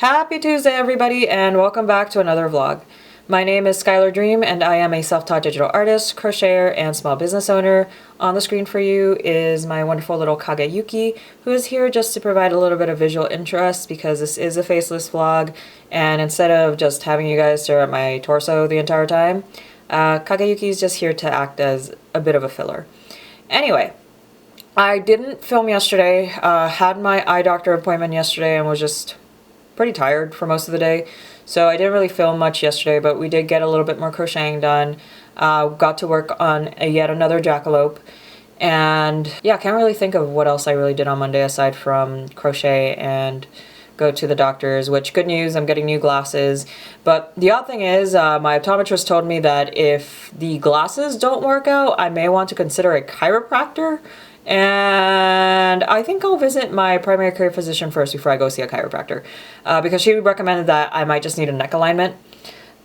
Happy Tuesday, everybody, and welcome back to another vlog. My name is Skylar Dream, and I am a self-taught digital artist, crocheter, and small business owner. On the screen for you is my wonderful little Kageyuki, who is here just to provide a little bit of visual interest because this is a faceless vlog, and instead of just having you guys stare at my torso the entire time, Kageyuki is just here to act as a bit of a filler. Anyway, I didn't film yesterday, had my eye doctor appointment yesterday and was just pretty tired for most of the day, so I didn't really film much yesterday, but we did get a little bit more crocheting done. Got to work on yet another jackalope, and yeah, I can't really think of what else I really did on Monday aside from crochet and go to the doctor's, which, good news, I'm getting new glasses. But the odd thing is, my optometrist told me that if the glasses don't work out, I may want to consider a chiropractor. And I think I'll visit my primary care physician first before I go see a chiropractor, because she recommended that I might just need a neck alignment.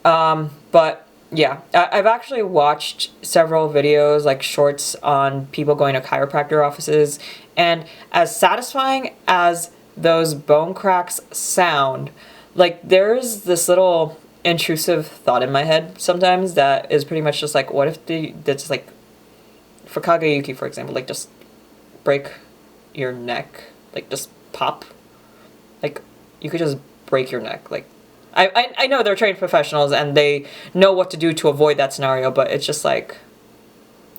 But yeah, I've actually watched several videos, like shorts, on people going to chiropractor offices, and as satisfying as those bone cracks sound, like, there's this little intrusive thought in my head sometimes that is pretty much just like, what if that's like, for Kageyuki, for example, like, just break your neck, like, just pop, like, you could just break your neck. Like, I know they're trained professionals and they know what to do to avoid that scenario, but it's just like,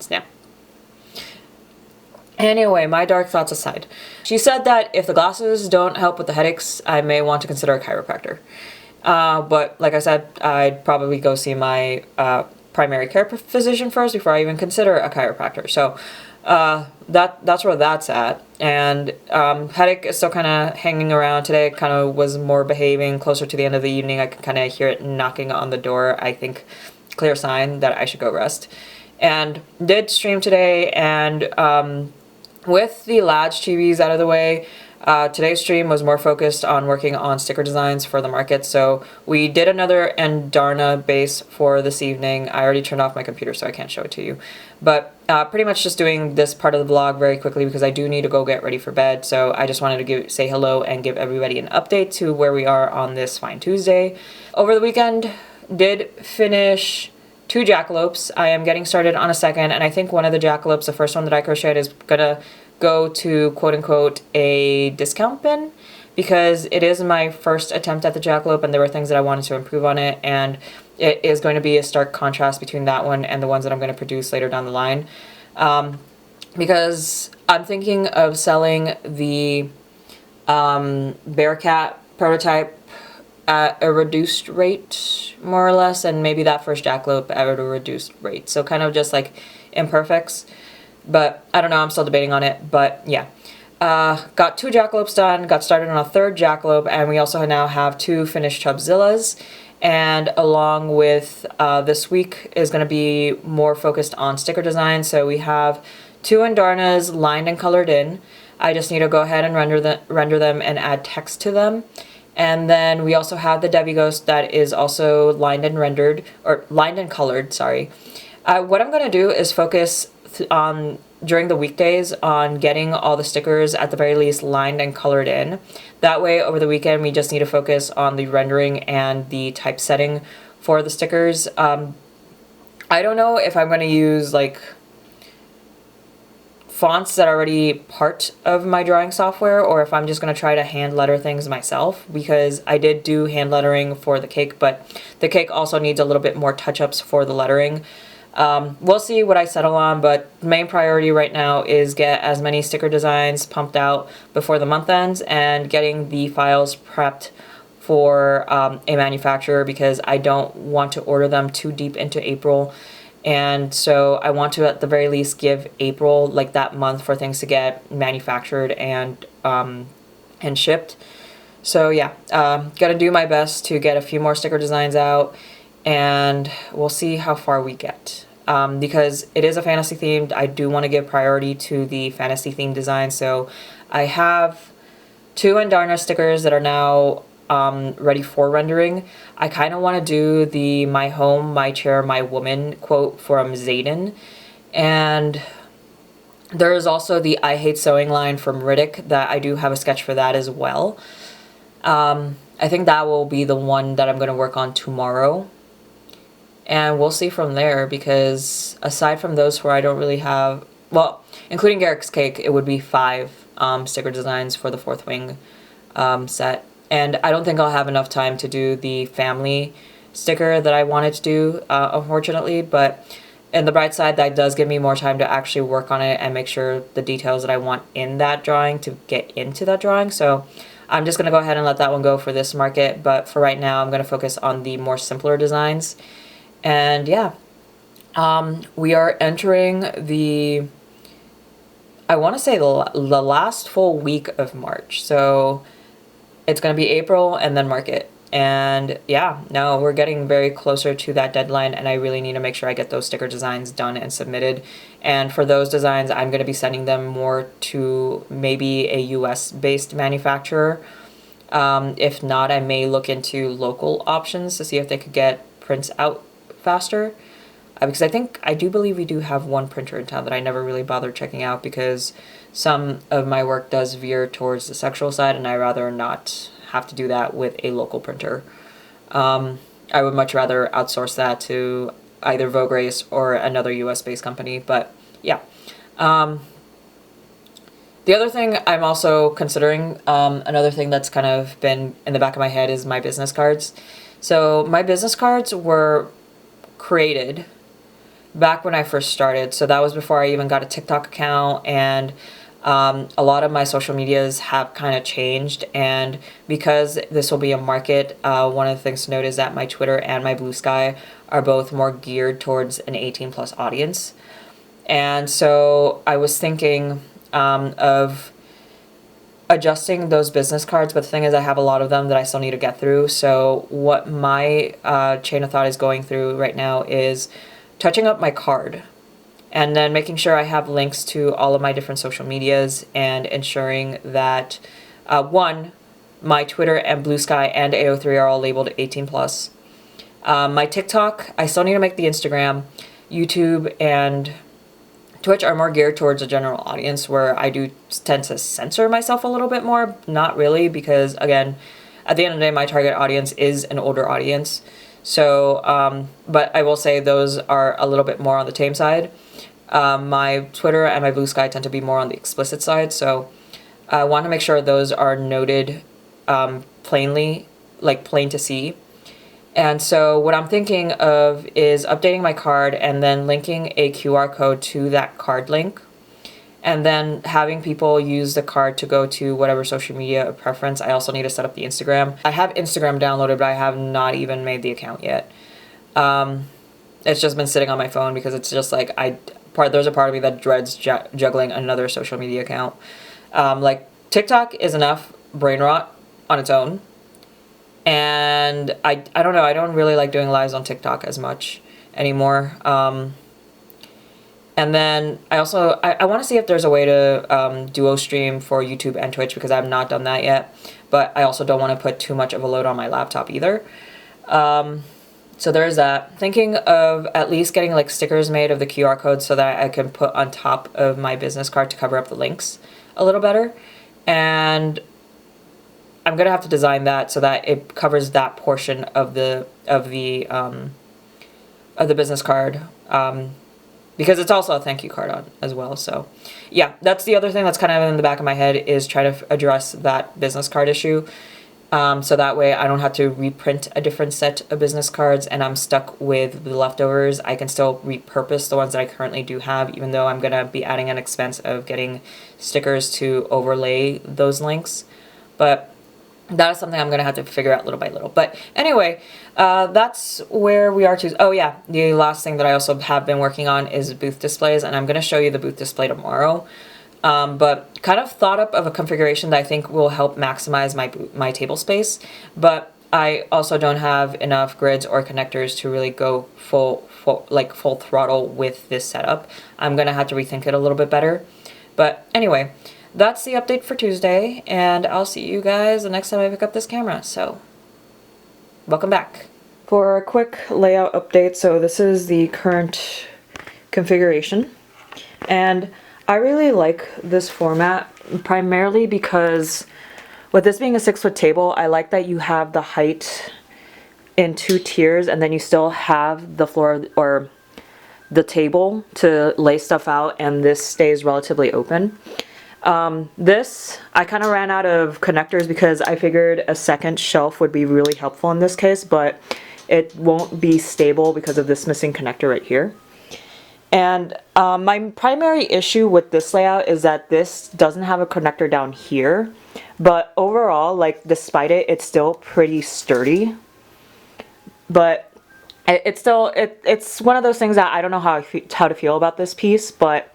snap. Anyway, my dark thoughts aside, she said that if the glasses don't help with the headaches, I may want to consider a chiropractor. But like I said, I'd probably go see my primary care physician first before I even consider a chiropractor. So that's where that's at. And headache is still kind of hanging around today. It kind of was more behaving closer to the end of the evening. I can kind of hear it knocking on the door. I think clear sign that I should go rest. And did stream today, and with the Lads chibis out of the way, today's stream was more focused on working on sticker designs for the market. So we did another Endarna base for this evening. I already turned off my computer, so I can't show it to you. But pretty much just doing this part of the vlog very quickly because I do need to go get ready for bed. So I just wanted to say hello and give everybody an update to where we are on this fine Tuesday. Over the weekend, did finish 2 jackalopes. I am getting started on a second, and I think one of the jackalopes, the first one that I crocheted, is gonna go to quote-unquote a discount bin because it is my first attempt at the jackalope and there were things that I wanted to improve on it, and it is going to be a stark contrast between that one and the ones that I'm going to produce later down the line, because I'm thinking of selling the Bearcat prototype at a reduced rate, more or less, and maybe that first jackalope at a reduced rate. So kind of just like imperfects. But I don't know, I'm still debating on it. But yeah, got 2 jackalopes done, got started on a 3rd jackalope, and we also now have 2 finished Chubzillas. And along with this week is going to be more focused on sticker design. So we have 2 Endarnas lined and colored in. I just need to go ahead and render them and add text to them. And then we also have the Debbie Ghost that is also lined and rendered, or lined and colored, sorry. What I'm going to do is focus on during the weekdays on getting all the stickers at the very least lined and colored in. That way over the weekend we just need to focus on the rendering and the typesetting for the stickers. I don't know if I'm going to use like fonts that are already part of my drawing software, or if I'm just going to try to hand letter things myself, because I did do hand lettering for the cake, but the cake also needs a little bit more touch-ups for the lettering. We'll see what I settle on, but main priority right now is get as many sticker designs pumped out before the month ends and getting the files prepped for a manufacturer, because I don't want to order them too deep into April. And so I want to at the very least give April, like that month, for things to get manufactured and shipped. So yeah, gotta do my best to get a few more sticker designs out, and we'll see how far we get. Because it is a fantasy themed, I do want to give priority to the fantasy themed design. So I have 2 Endarna stickers that are now ready for rendering. I kind of want to do the "My Home, My Chair, My Woman" quote from Zayden. And there is also the "I Hate Sewing" line from Riddick that I do have a sketch for that as well. I think that will be the one that I'm going to work on tomorrow. And we'll see from there, because aside from those four, I don't really have, well, including Garrick's Cake, it would be 5 sticker designs for the Fourth Wing set. And I don't think I'll have enough time to do the family sticker that I wanted to do, unfortunately. But in the bright side, that does give me more time to actually work on it and make sure the details that I want in that drawing to get into that drawing. So I'm just going to go ahead and let that one go for this market. But for right now, I'm going to focus on the more simpler designs. And yeah, we are entering the, I want to say the last full week of March. So it's going to be April and then market. And yeah, no, we're getting very closer to that deadline, and I really need to make sure I get those sticker designs done and submitted. And for those designs, I'm going to be sending them more to maybe a US based manufacturer. If not, I may look into local options to see if they could get prints out faster, because I do believe we do have one printer in town that I never really bothered checking out, because some of my work does veer towards the sexual side, and I rather not have to do that with a local printer. I would much rather outsource that to either Vogue Race or another US based company. But yeah, the other thing I'm also considering, another thing that's kind of been in the back of my head, is my business cards. So my business cards were created back when I first started. So that was before I even got a TikTok account, and a lot of my social medias have kind of changed. And because this will be a market, one of the things to note is that my Twitter and my Bluesky are both more geared towards an 18+ audience. And so I was thinking of adjusting those business cards, but the thing is, I have a lot of them that I still need to get through. So what my chain of thought is going through right now is touching up my card, and then making sure I have links to all of my different social medias, and ensuring that one, my Twitter and Bluesky and AO3 are all labeled 18+. My TikTok, I still need to make the Instagram. YouTube and Twitch are more geared towards a general audience, where I do tend to censor myself a little bit more. Not really, because again, at the end of the day, my target audience is an older audience. So, but I will say those are a little bit more on the tame side. My Twitter and my Bluesky tend to be more on the explicit side. So I want to make sure those are noted plainly, like plain to see. And so what I'm thinking of is updating my card and then linking a QR code to that card link, and then having people use the card to go to whatever social media of preference. I also need to set up the Instagram. I have Instagram downloaded, but I have not even made the account yet. It's just been sitting on my phone, because it's just like, there's a part of me that dreads juggling another social media account. Like TikTok is enough brain rot on its own. And I don't know, I don't really like doing lives on TikTok as much anymore. And then I also, I want to see if there's a way to duo stream for YouTube and Twitch, because I have not done that yet. But I also don't want to put too much of a load on my laptop either. So there's that. Thinking of at least getting like stickers made of the QR codes, so that I can put on top of my business card to cover up the links a little better. And I'm gonna have to design that so that it covers that portion of the business card, because it's also a thank you card on as well. So yeah, that's the other thing that's kind of in the back of my head, is try to address that business card issue, so that way I don't have to reprint a different set of business cards and I'm stuck with the leftovers. I can still repurpose the ones that I currently do have, even though I'm gonna be adding an expense of getting stickers to overlay those links. But that is something I'm going to have to figure out little by little. But anyway, that's where we are to. Oh yeah, the last thing that I also have been working on is booth displays, and I'm going to show you the booth display tomorrow. But kind of thought up of a configuration that I think will help maximize my table space. But I also don't have enough grids or connectors to really go full throttle with this setup. I'm going to have to rethink it a little bit better. But anyway, that's the update for Tuesday, and I'll see you guys the next time I pick up this camera. So, welcome back. For a quick layout update, so this is the current configuration, and I really like this format, primarily because With this being a 6-foot table, I like that you have the height in 2 tiers, and then you still have the floor or the table to lay stuff out, and this stays relatively open. This, I kind of ran out of connectors because I figured a second shelf would be really helpful in this case, but it won't be stable because of this missing connector right here. And my primary issue with this layout is that this doesn't have a connector down here, but overall, like, despite it, it's still pretty sturdy. But it's still, it's one of those things that I don't know how to feel about this piece, but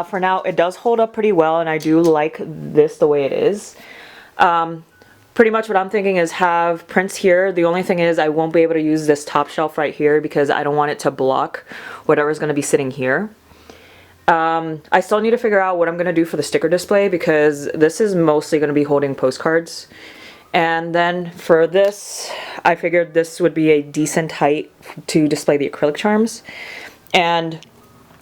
for now it does hold up pretty well, and I do like this the way it is. Pretty much what I'm thinking is have prints here. The only thing is I won't be able to use this top shelf right here because I don't want it to block whatever's going to be sitting here. I still need to figure out what I'm going to do for the sticker display because this is mostly going to be holding postcards. And then for this, I figured this would be a decent height to display the acrylic charms. And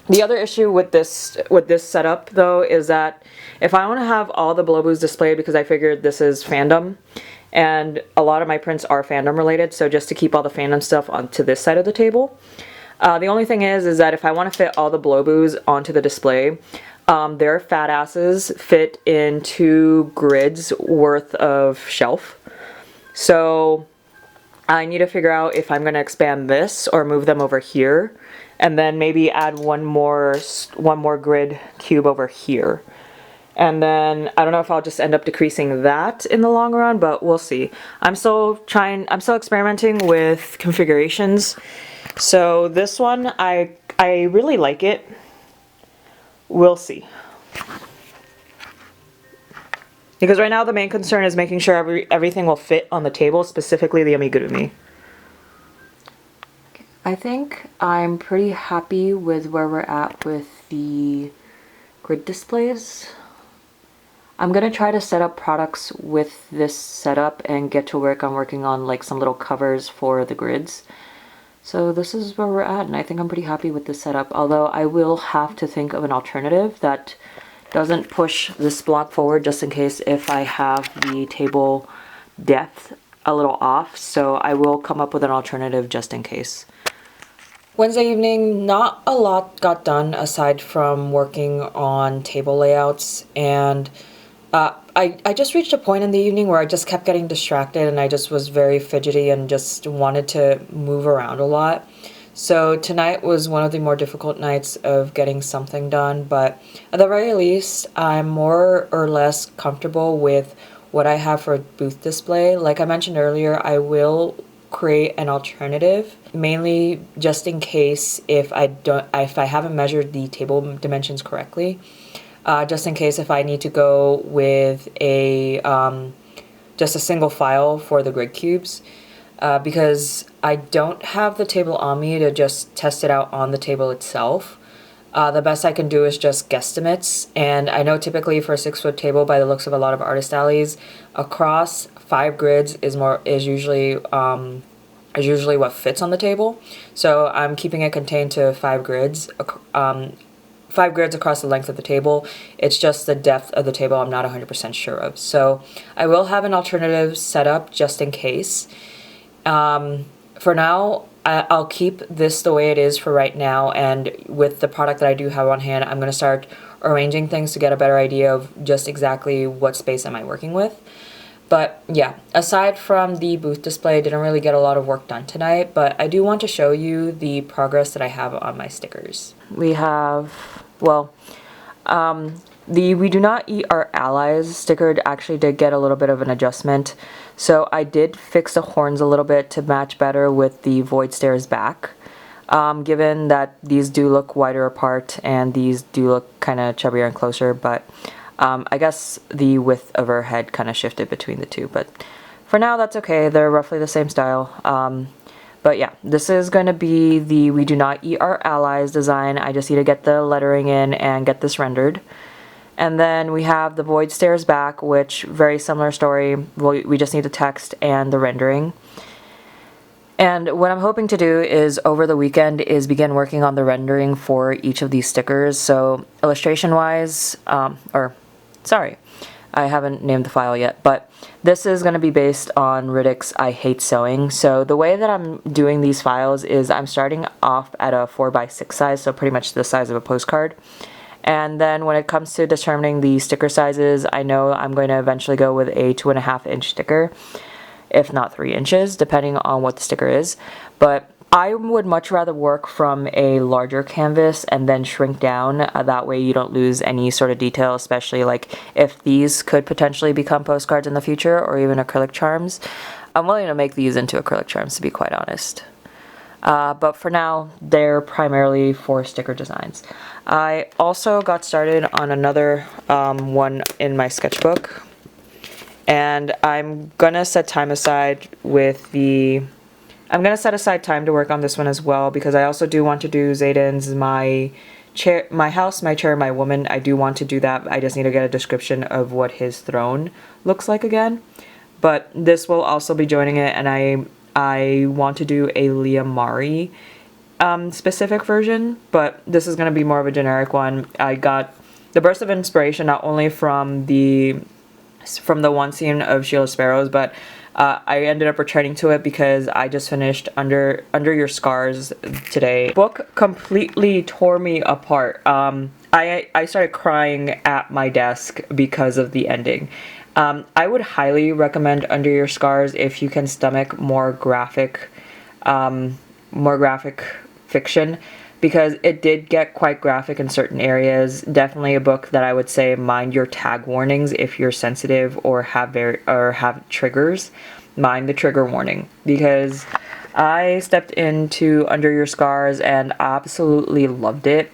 the other issue with this setup though is that if I want to have all the Blow Boos displayed, because I figured this is fandom and a lot of my prints are fandom related, so just to keep all the fandom stuff onto this side of the table. The only thing is that if I want to fit all the Blow Boos onto the display, their fat asses fit in 2 grids worth of shelf. So I need to figure out if I'm going to expand this or move them over here, and then maybe add one more grid cube over here. And then I don't know if I'll just end up decreasing that in the long run, but we'll see. I'm still experimenting with configurations. So this one, I really like it. We'll see. Because right now the main concern is making sure everything will fit on the table, specifically the amigurumi. I think I'm pretty happy with where we're at with the grid displays. I'm gonna try to set up products with this setup and get to work on working on like some little covers for the grids. So this is where we're at, and I think I'm pretty happy with this setup, although I will have to think of an alternative that doesn't push this block forward, just in case if I have the table depth a little off, so I will come up with an alternative just in case. Wednesday evening, not a lot got done aside from working on table layouts, and I just reached a point in the evening where I just kept getting distracted and I just was very fidgety and just wanted to move around a lot. So tonight was one of the more difficult nights of getting something done, but at the very least, I'm more or less comfortable with what I have for a booth display. Like I mentioned earlier, I will create an alternative, mainly just in case if I haven't measured the table dimensions correctly. Just in case if I need to go with a just a single file for the grid cubes, because I don't have the table on me to just test it out on the table itself. The best I can do is just guesstimates, and I know typically for a 6-foot table, by the looks of a lot of artist alleys, across 5 grids is usually what fits on the table. So I'm keeping it contained to 5 grids. 5 grids across the length of the table. It's just the depth of the table I'm not 100% sure of. So I will have an alternative set up just in case. For now, I'll keep this the way it is for right now, and with the product that I do have on hand, I'm going to start arranging things to get a better idea of just exactly what space am I working with. But yeah, aside from the booth display, I didn't really get a lot of work done tonight, but I do want to show you the progress that I have on my stickers. We have, well, the We Do Not Eat Our Allies sticker actually did get a little bit of an adjustment. So I did fix the horns a little bit to match better with the Void Stares back. Given that these do look wider apart and these do look kind of chubbier and closer, but I guess the width of her head kind of shifted between the two, but for now that's okay. They're roughly the same style. But yeah, this is going to be the We Do Not Eat Our Allies design. I just need to get the lettering in and get this rendered. And then we have the Void Stares back, which very similar story. We just need the text and the rendering. And what I'm hoping to do is over the weekend is begin working on the rendering for each of these stickers. So illustration wise, I haven't named the file yet, but this is going to be based on Riddick's I Hate Sewing. So the way that I'm doing these files is I'm starting off at a 4x6 size, so pretty much the size of a postcard. And then when it comes to determining the sticker sizes, I know I'm going to eventually go with a 2.5-inch sticker, if not 3 inches, depending on what the sticker is. But I would much rather work from a larger canvas and then shrink down. That way you don't lose any sort of detail, especially like if these could potentially become postcards in the future or even acrylic charms. I'm willing to make these into acrylic charms, to be quite honest. But for now, they're primarily for sticker designs. I also got started on another one in my sketchbook, and I'm gonna set time aside I'm gonna set aside time to work on this one as well, because I also do want to do Zayden's my chair, my house, my chair, my woman. I do want to do that. I just need to get a description of what his throne looks like again. But this will also be joining it, and I want to do a Leah Mari specific version, but this is going to be more of a generic one. I got the burst of inspiration not only from the one scene of Sheila Sparrows, but I ended up returning to it because I just finished Under Your Scars today. The book completely tore me apart. I started crying at my desk because of the ending. I would highly recommend Under Your Scars if you can stomach more graphic fiction, because it did get quite graphic in certain areas. Definitely a book that I would say mind your tag warnings if you're sensitive or have triggers. Mind the trigger warning, because I stepped into Under Your Scars and absolutely loved it.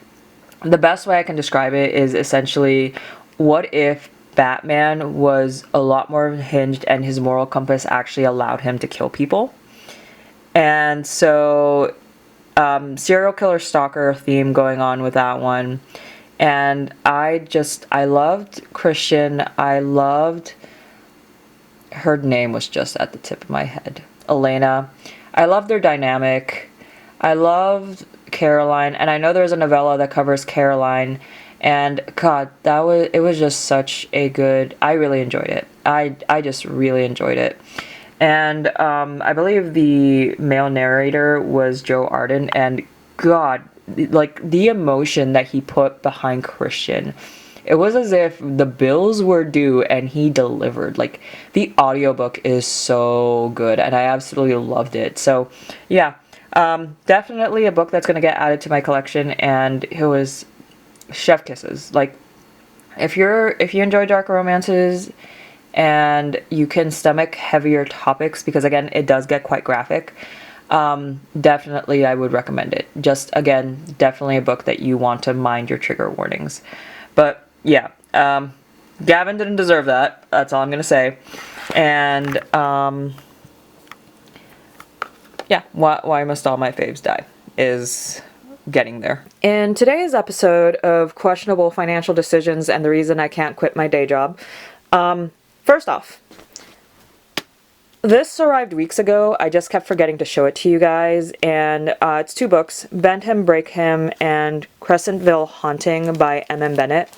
The best way I can describe it is essentially, what if Batman was a lot more hinged and his moral compass actually allowed him to kill people? And so serial killer stalker theme going on with that one. And I loved Christian. I loved, her name was just at the tip of my head, Elena. I loved their dynamic. I loved Caroline, and I know there's a novella that covers Caroline, and God, it was just such a good, I really enjoyed it. I just really enjoyed it. And I believe the male narrator was Joe Arden, and God, like the emotion that he put behind Christian, it was as if the bills were due and he delivered. Like, the audiobook is so good, and I absolutely loved it. So yeah, definitely a book that's going to get added to my collection, and it was chef kisses. Like, if you enjoy dark romances and you can stomach heavier topics, because again, it does get quite graphic, definitely I would recommend it. Just, again, definitely a book that you want to mind your trigger warnings. But yeah, Gavin didn't deserve that. That's all I'm gonna say. And yeah, why must all my faves die is getting there. In today's episode of questionable financial decisions and the reason I can't quit my day job, first off, this arrived weeks ago. I just kept forgetting to show it to you guys, and it's 2 books, Bend Him, Break Him, and Crescentville Haunting by M.M. Bennett.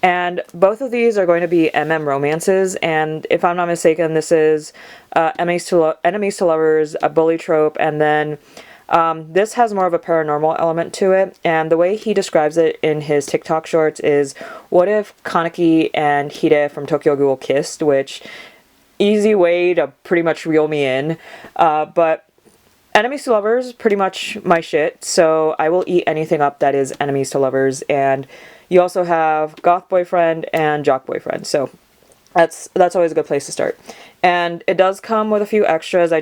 And both of these are going to be MM romances, and if I'm not mistaken, this is Enemies to Lovers, a bully trope, and then this has more of a paranormal element to it. And the way he describes it in his TikTok shorts is, what if Kaneki and Hide from Tokyo Ghoul kissed, which, easy way to pretty much reel me in. But Enemies to Lovers, pretty much my shit, so I will eat anything up that is Enemies to Lovers. And you also have Goth Boyfriend and Jock Boyfriend, so that's always a good place to start. And it does come with a few extras. I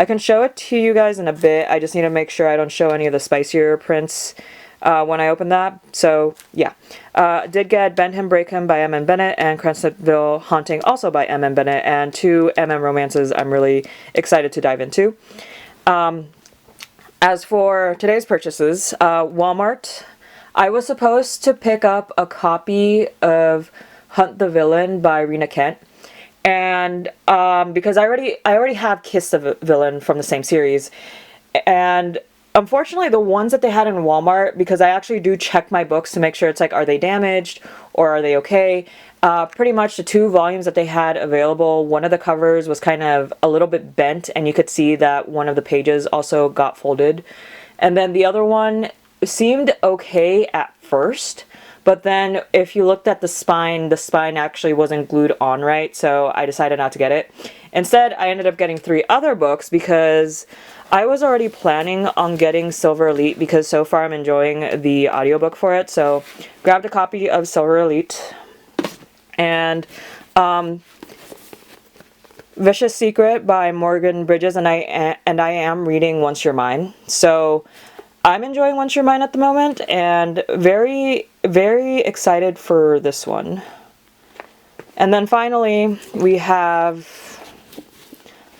can show it to you guys in a bit. I just need to make sure I don't show any of the spicier prints when I open that. So yeah, did get Bend Him, Break Him by M.M. Bennett and Crescentville Haunting also by M.M. Bennett, and 2 MM romances I'm really excited to dive into. As for today's purchases, Walmart, I was supposed to pick up a copy of Hunt the Villain by Rena Kent, and because I already have Kiss the Villain from the same series, and Unfortunately, the ones that they had in Walmart, because I actually do check my books to make sure it's like, are they damaged or are they okay? Pretty much the 2 volumes that they had available, one of the covers was kind of a little bit bent, and you could see that one of the pages also got folded. And then the other one seemed okay at first, but then if you looked at the spine actually wasn't glued on right, so I decided not to get it. Instead, I ended up getting 3 other books because I was already planning on getting Silver Elite because so far I'm enjoying the audiobook for it. So grabbed a copy of Silver Elite, and Vicious Secret by Morgan Bridges, and I am reading Once You're Mine. So I'm enjoying Once You're Mine at the moment, and very, very excited for this one. And then finally, we have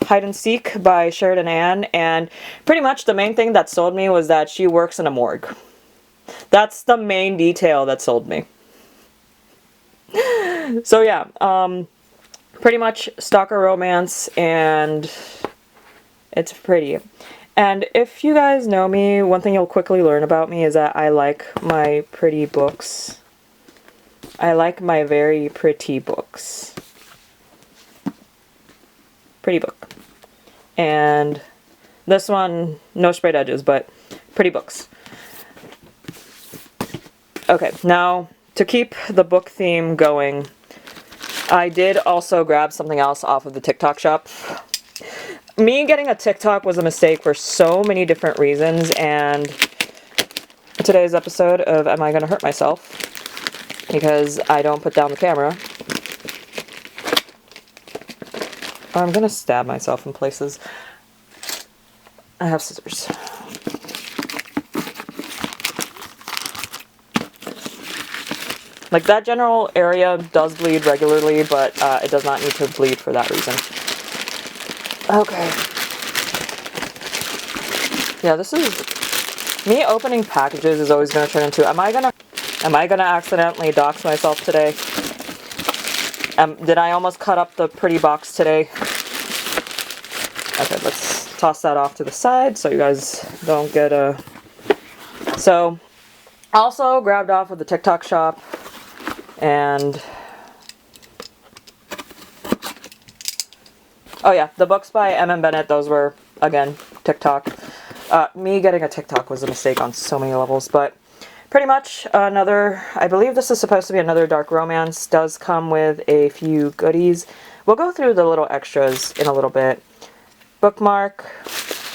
Hide and Seek by Sheridan Ann, and pretty much the main thing that sold me was that she works in a morgue. That's the main detail that sold me. So yeah, pretty much stalker romance, and it's pretty. And if you guys know me, one thing you'll quickly learn about me is that I like my pretty books. I like my very pretty books. Pretty book. And this one, no sprayed edges, but pretty books. Okay, now to keep the book theme going, I did also grab something else off of the TikTok shop. Me getting a TikTok was a mistake for so many different reasons, and today's episode of Am I Gonna Hurt Myself? Because I don't put down the camera. I'm gonna stab myself in places. I have scissors. Like, that general area does bleed regularly, but it does not need to bleed for that reason. Okay. Yeah, this is... Me opening packages is always going to turn into, am I gonna accidentally dox myself today? Did I almost cut up the pretty box today? Okay, let's toss that off to the side so you guys don't get a... So, also grabbed off of the TikTok shop, and... Oh yeah, the books by M. Bennett, those were, again, TikTok. Me getting a TikTok was a mistake on so many levels, but pretty much another, I believe this is supposed to be another dark romance, does come with a few goodies. We'll go through the little extras in a little bit. Bookmark,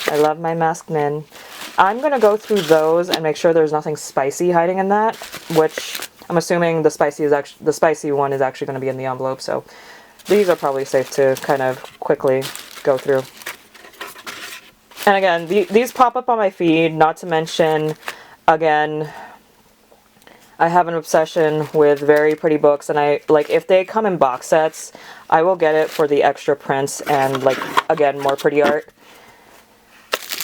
I love my masked men. I'm going to go through those and make sure there's nothing spicy hiding in that, which I'm assuming the spicy one is actually going to be in the envelope, so these are probably safe to kind of quickly go through. And again, these pop up on my feed, not to mention, again, I have an obsession with very pretty books, and if they come in box sets, I will get it for the extra prints and, like, again, more pretty art.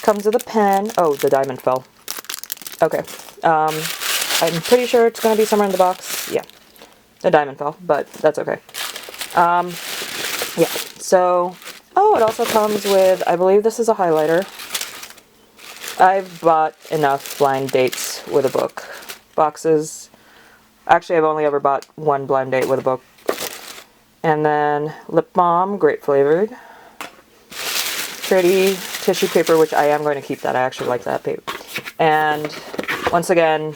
Comes with a pen. Oh, the diamond fell. Okay. I'm pretty sure it's going to be somewhere in the box. Yeah. The diamond fell, but that's okay. Yeah, so, oh, it also comes with, I believe this is a highlighter. I've bought enough blind dates with a book. Boxes. Actually, I've only ever bought one blind date with a book. And then lip balm, grape flavored. Pretty tissue paper, which I am going to keep that. I actually like that paper. And once again,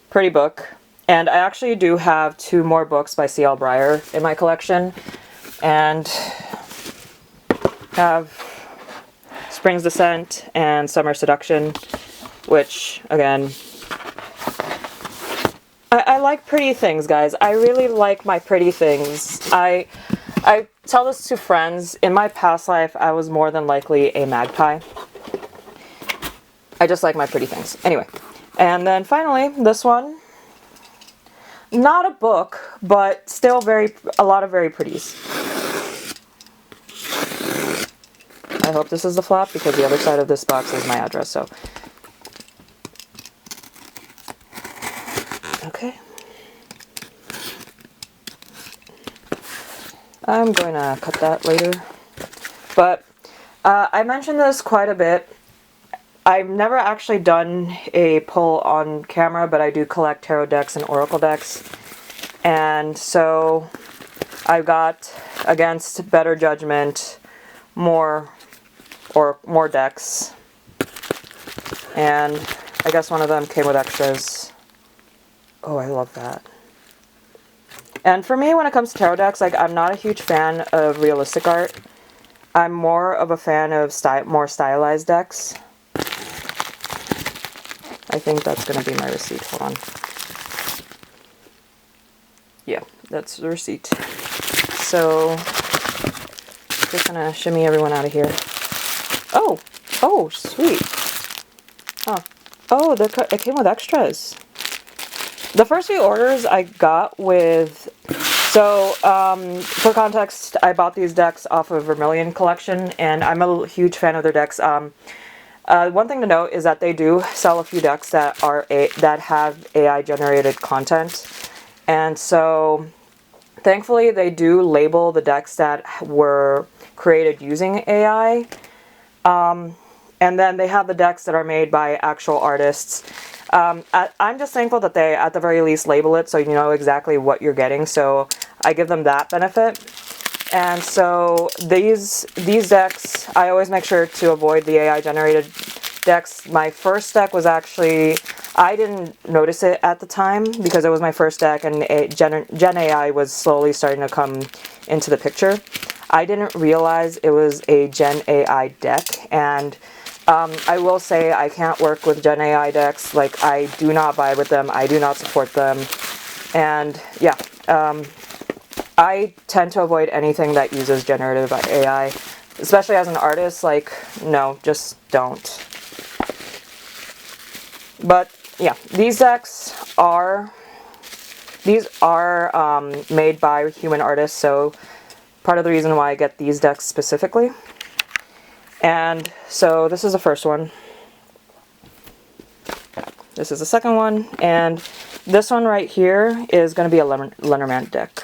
pretty book. And I actually do have 2 more books by C.L. Breyer in my collection. And have Spring's Descent and Summer Seduction, which, again, I like pretty things, guys. I really like my pretty things. I tell this to friends. In my past life, I was more than likely a magpie. I just like my pretty things. Anyway, and then finally, this one. Not a book, but still a lot of very pretties. I hope this is the flap, because the other side of this box is my address, so. Okay. I'm going to cut that later. But I mentioned this quite a bit. I've never actually done a pull on camera, but I do collect tarot decks and oracle decks. And so I got, against better judgment, more decks. And I guess one of them came with extras. Oh, I love that. And for me, when it comes to tarot decks, like, I'm not a huge fan of realistic art. I'm more of a fan of more stylized decks. I think that's going to be my receipt. Hold on. Yeah, that's the receipt. So, just going to shimmy everyone out of here. Oh! Oh, sweet. Huh. Oh, it came with extras. The first few orders I got with... So, for context, I bought these decks off of Vermilion Collection, and I'm a huge fan of their decks. One thing to note is that they do sell a few decks that have AI-generated content. And so, thankfully, they do label the decks that were created using AI. And then they have the decks that are made by actual artists. I'm just thankful that they, at the very least, label it so you know exactly what you're getting. So I give them that benefit. And so these decks, I always make sure to avoid the AI-generated decks. My first deck was actually, I didn't notice it at the time because it was my first deck and Gen AI was slowly starting to come into the picture. I didn't realize it was a Gen AI deck, and I will say I can't work with Gen AI decks. Like, I do not vibe with them. I do not support them. And yeah, I tend to avoid anything that uses generative AI, especially as an artist. Like, no, just don't. But yeah, these decks are made by human artists, so part of the reason why I get these decks specifically. And so this is the first one. This is the second one, and this one right here is going to be a Lenormand deck.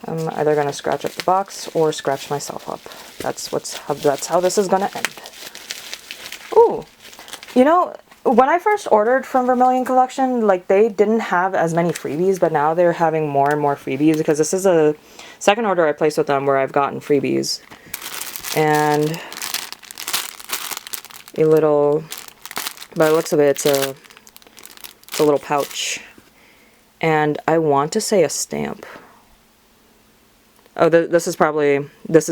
I'm either going to scratch up the box or scratch myself up. That's how this is going to end. Ooh, you know, when I first ordered from Vermilion Collection, like, they didn't have as many freebies, but now they're having more and more freebies because this is a second order I placed with them where I've gotten freebies. And a little, by the looks of it, it's a little pouch. And I want to say a stamp. Oh, this is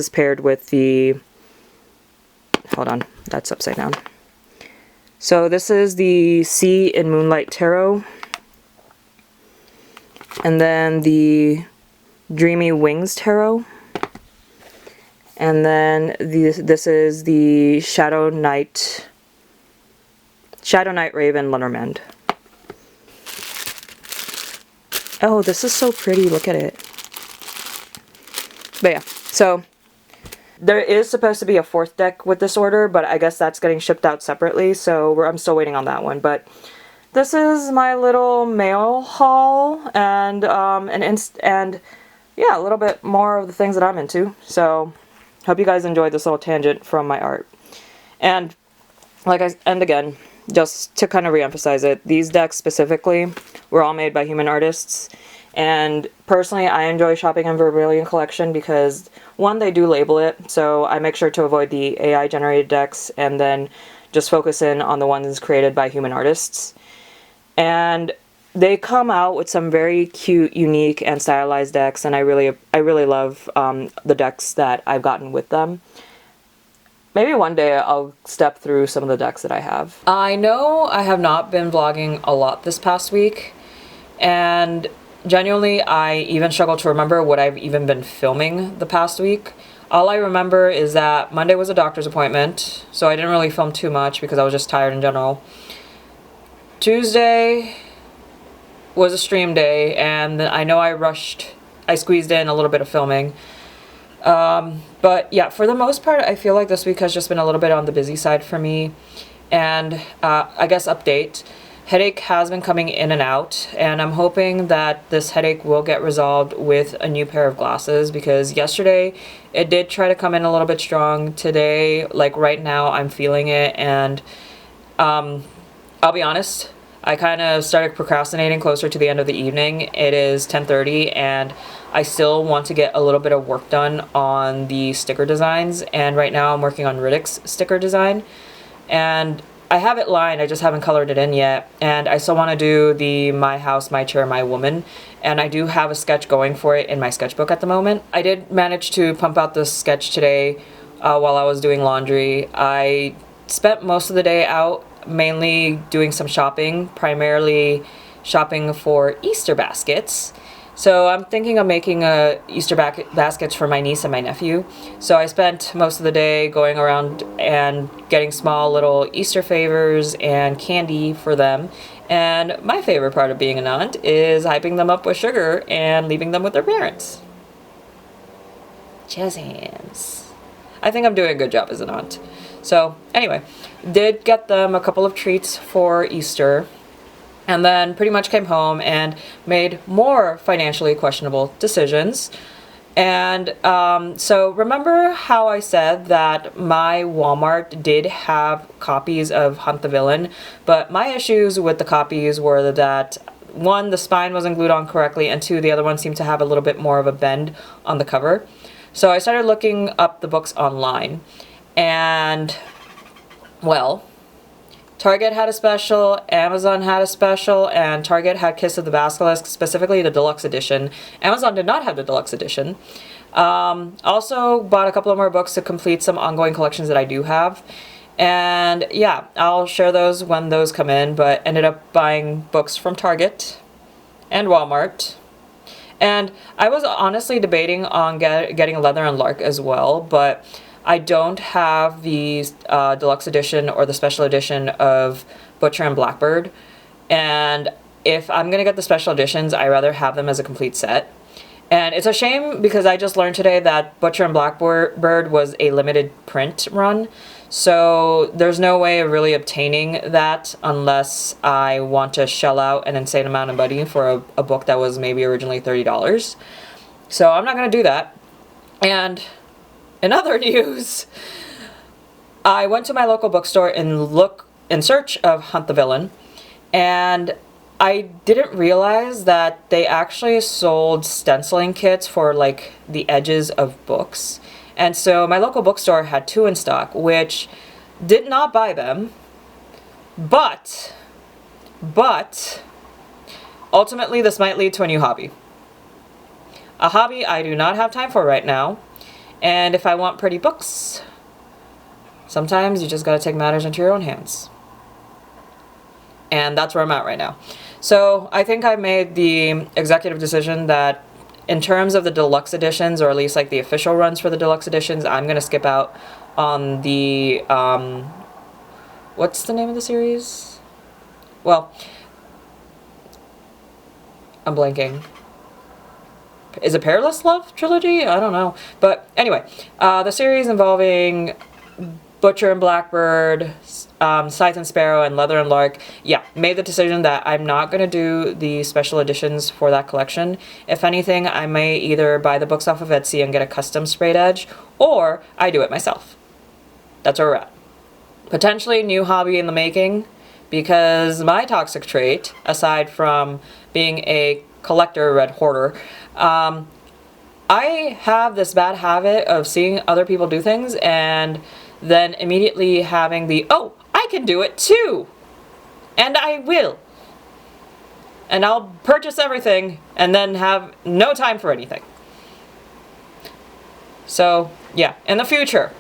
paired with the, hold on, that's upside down. So this is the Sea in Moonlight Tarot. And then the Dreamy Wings Tarot. And then this is the Shadow Knight Raven Lenormand. Oh, this is so pretty. Look at it. But yeah, so there is supposed to be a fourth deck with this order, but I guess that's getting shipped out separately, so I'm still waiting on that one. But this is my little mail haul, and yeah, a little bit more of the things that I'm into. So hope you guys enjoyed this little tangent from my art. And again, just to kind of reemphasize it, these decks specifically were all made by human artists. And personally, I enjoy shopping in Vermilion Collection because, one, they do label it, so I make sure to avoid the AI-generated decks and then just focus in on the ones created by human artists. And they come out with some very cute, unique, and stylized decks, and I really love the decks that I've gotten with them. Maybe one day I'll step through some of the decks that I have. I know I have not been vlogging a lot this past week, and genuinely, I even struggle to remember what I've even been filming the past week. All I remember is that Monday was a doctor's appointment, so I didn't really film too much because I was just tired in general. Tuesday was a stream day, and then I know I squeezed in a little bit of filming. But yeah, for the most part, I feel like this week has just been a little bit on the busy side for me. And I guess update. headache has been coming in and out, and I'm hoping that this headache will get resolved with a new pair of glasses, because yesterday it did try to come in a little bit strong. Today, like right now, I'm feeling it, and I'll be honest, I kind of started procrastinating closer to the end of the evening. It is 10:30 and I still want to get a little bit of work done on the sticker designs, and right now I'm working on Riddick's sticker design, and I have it lined, I just haven't colored it in yet, and I still want to do the My House, My Chair, My Woman, and I do have a sketch going for it in my sketchbook at the moment. I did manage to pump out this sketch today while I was doing laundry. I spent most of the day out mainly doing some shopping, primarily shopping for Easter baskets. So I'm thinking of making Easter baskets for my niece and my nephew. So I spent most of the day going around and getting small little Easter favors and candy for them. And my favorite part of being an aunt is hyping them up with sugar and leaving them with their parents. Jazz hands. I think I'm doing a good job as an aunt. So anyway, did get them a couple of treats for Easter, and then pretty much came home and made more financially questionable decisions. And so remember how I said that my Walmart did have copies of Hunt the Villain, but my issues with the copies were that, one, the spine wasn't glued on correctly, and two, the other one seemed to have a little bit more of a bend on the cover. So I started looking up the books online, and well, Target had a special, Amazon had a special, and Target had Kiss of the Basilisk, specifically the deluxe edition. Amazon did not have the deluxe edition. Also bought a couple of more books to complete some ongoing collections that I do have. And yeah, I'll share those when those come in, but ended up buying books from Target and Walmart. And I was honestly debating on getting Leather and Lark as well, but I don't have the deluxe edition or the special edition of Butcher and Blackbird. And if I'm going to get the special editions, I'd rather have them as a complete set. And it's a shame because I just learned today that Butcher and Blackbird was a limited print run. So there's no way of really obtaining that unless I want to shell out an insane amount of money for a book that was maybe originally $30. So I'm not going to do that. And in other news, I went to my local bookstore in search of Hunt the Villain, and I didn't realize that they actually sold stenciling kits for like the edges of books. And so my local bookstore had 2 in stock, which did not buy them, but ultimately this might lead to a new hobby. A hobby I do not have time for right now. And if I want pretty books, sometimes you just gotta take matters into your own hands. And that's where I'm at right now. So I think I made the executive decision that in terms of the deluxe editions, or at least like the official runs for the deluxe editions, I'm gonna skip out on the, what's the name of the series? Well, I'm blanking. Is it Perilous Love Trilogy? I don't know. But anyway, the series involving Butcher and Blackbird, Scythe and Sparrow, and Leather and Lark, yeah, made the decision that I'm not going to do the special editions for that collection. If anything, I may either buy the books off of Etsy and get a custom sprayed edge, or I do it myself. That's where we're at. Potentially new hobby in the making, because my toxic trait, aside from being a collector, red hoarder, I have this bad habit of seeing other people do things and then immediately having the, oh, I can do it too, and I will. And I'll purchase everything and then have no time for anything. So yeah, in the future,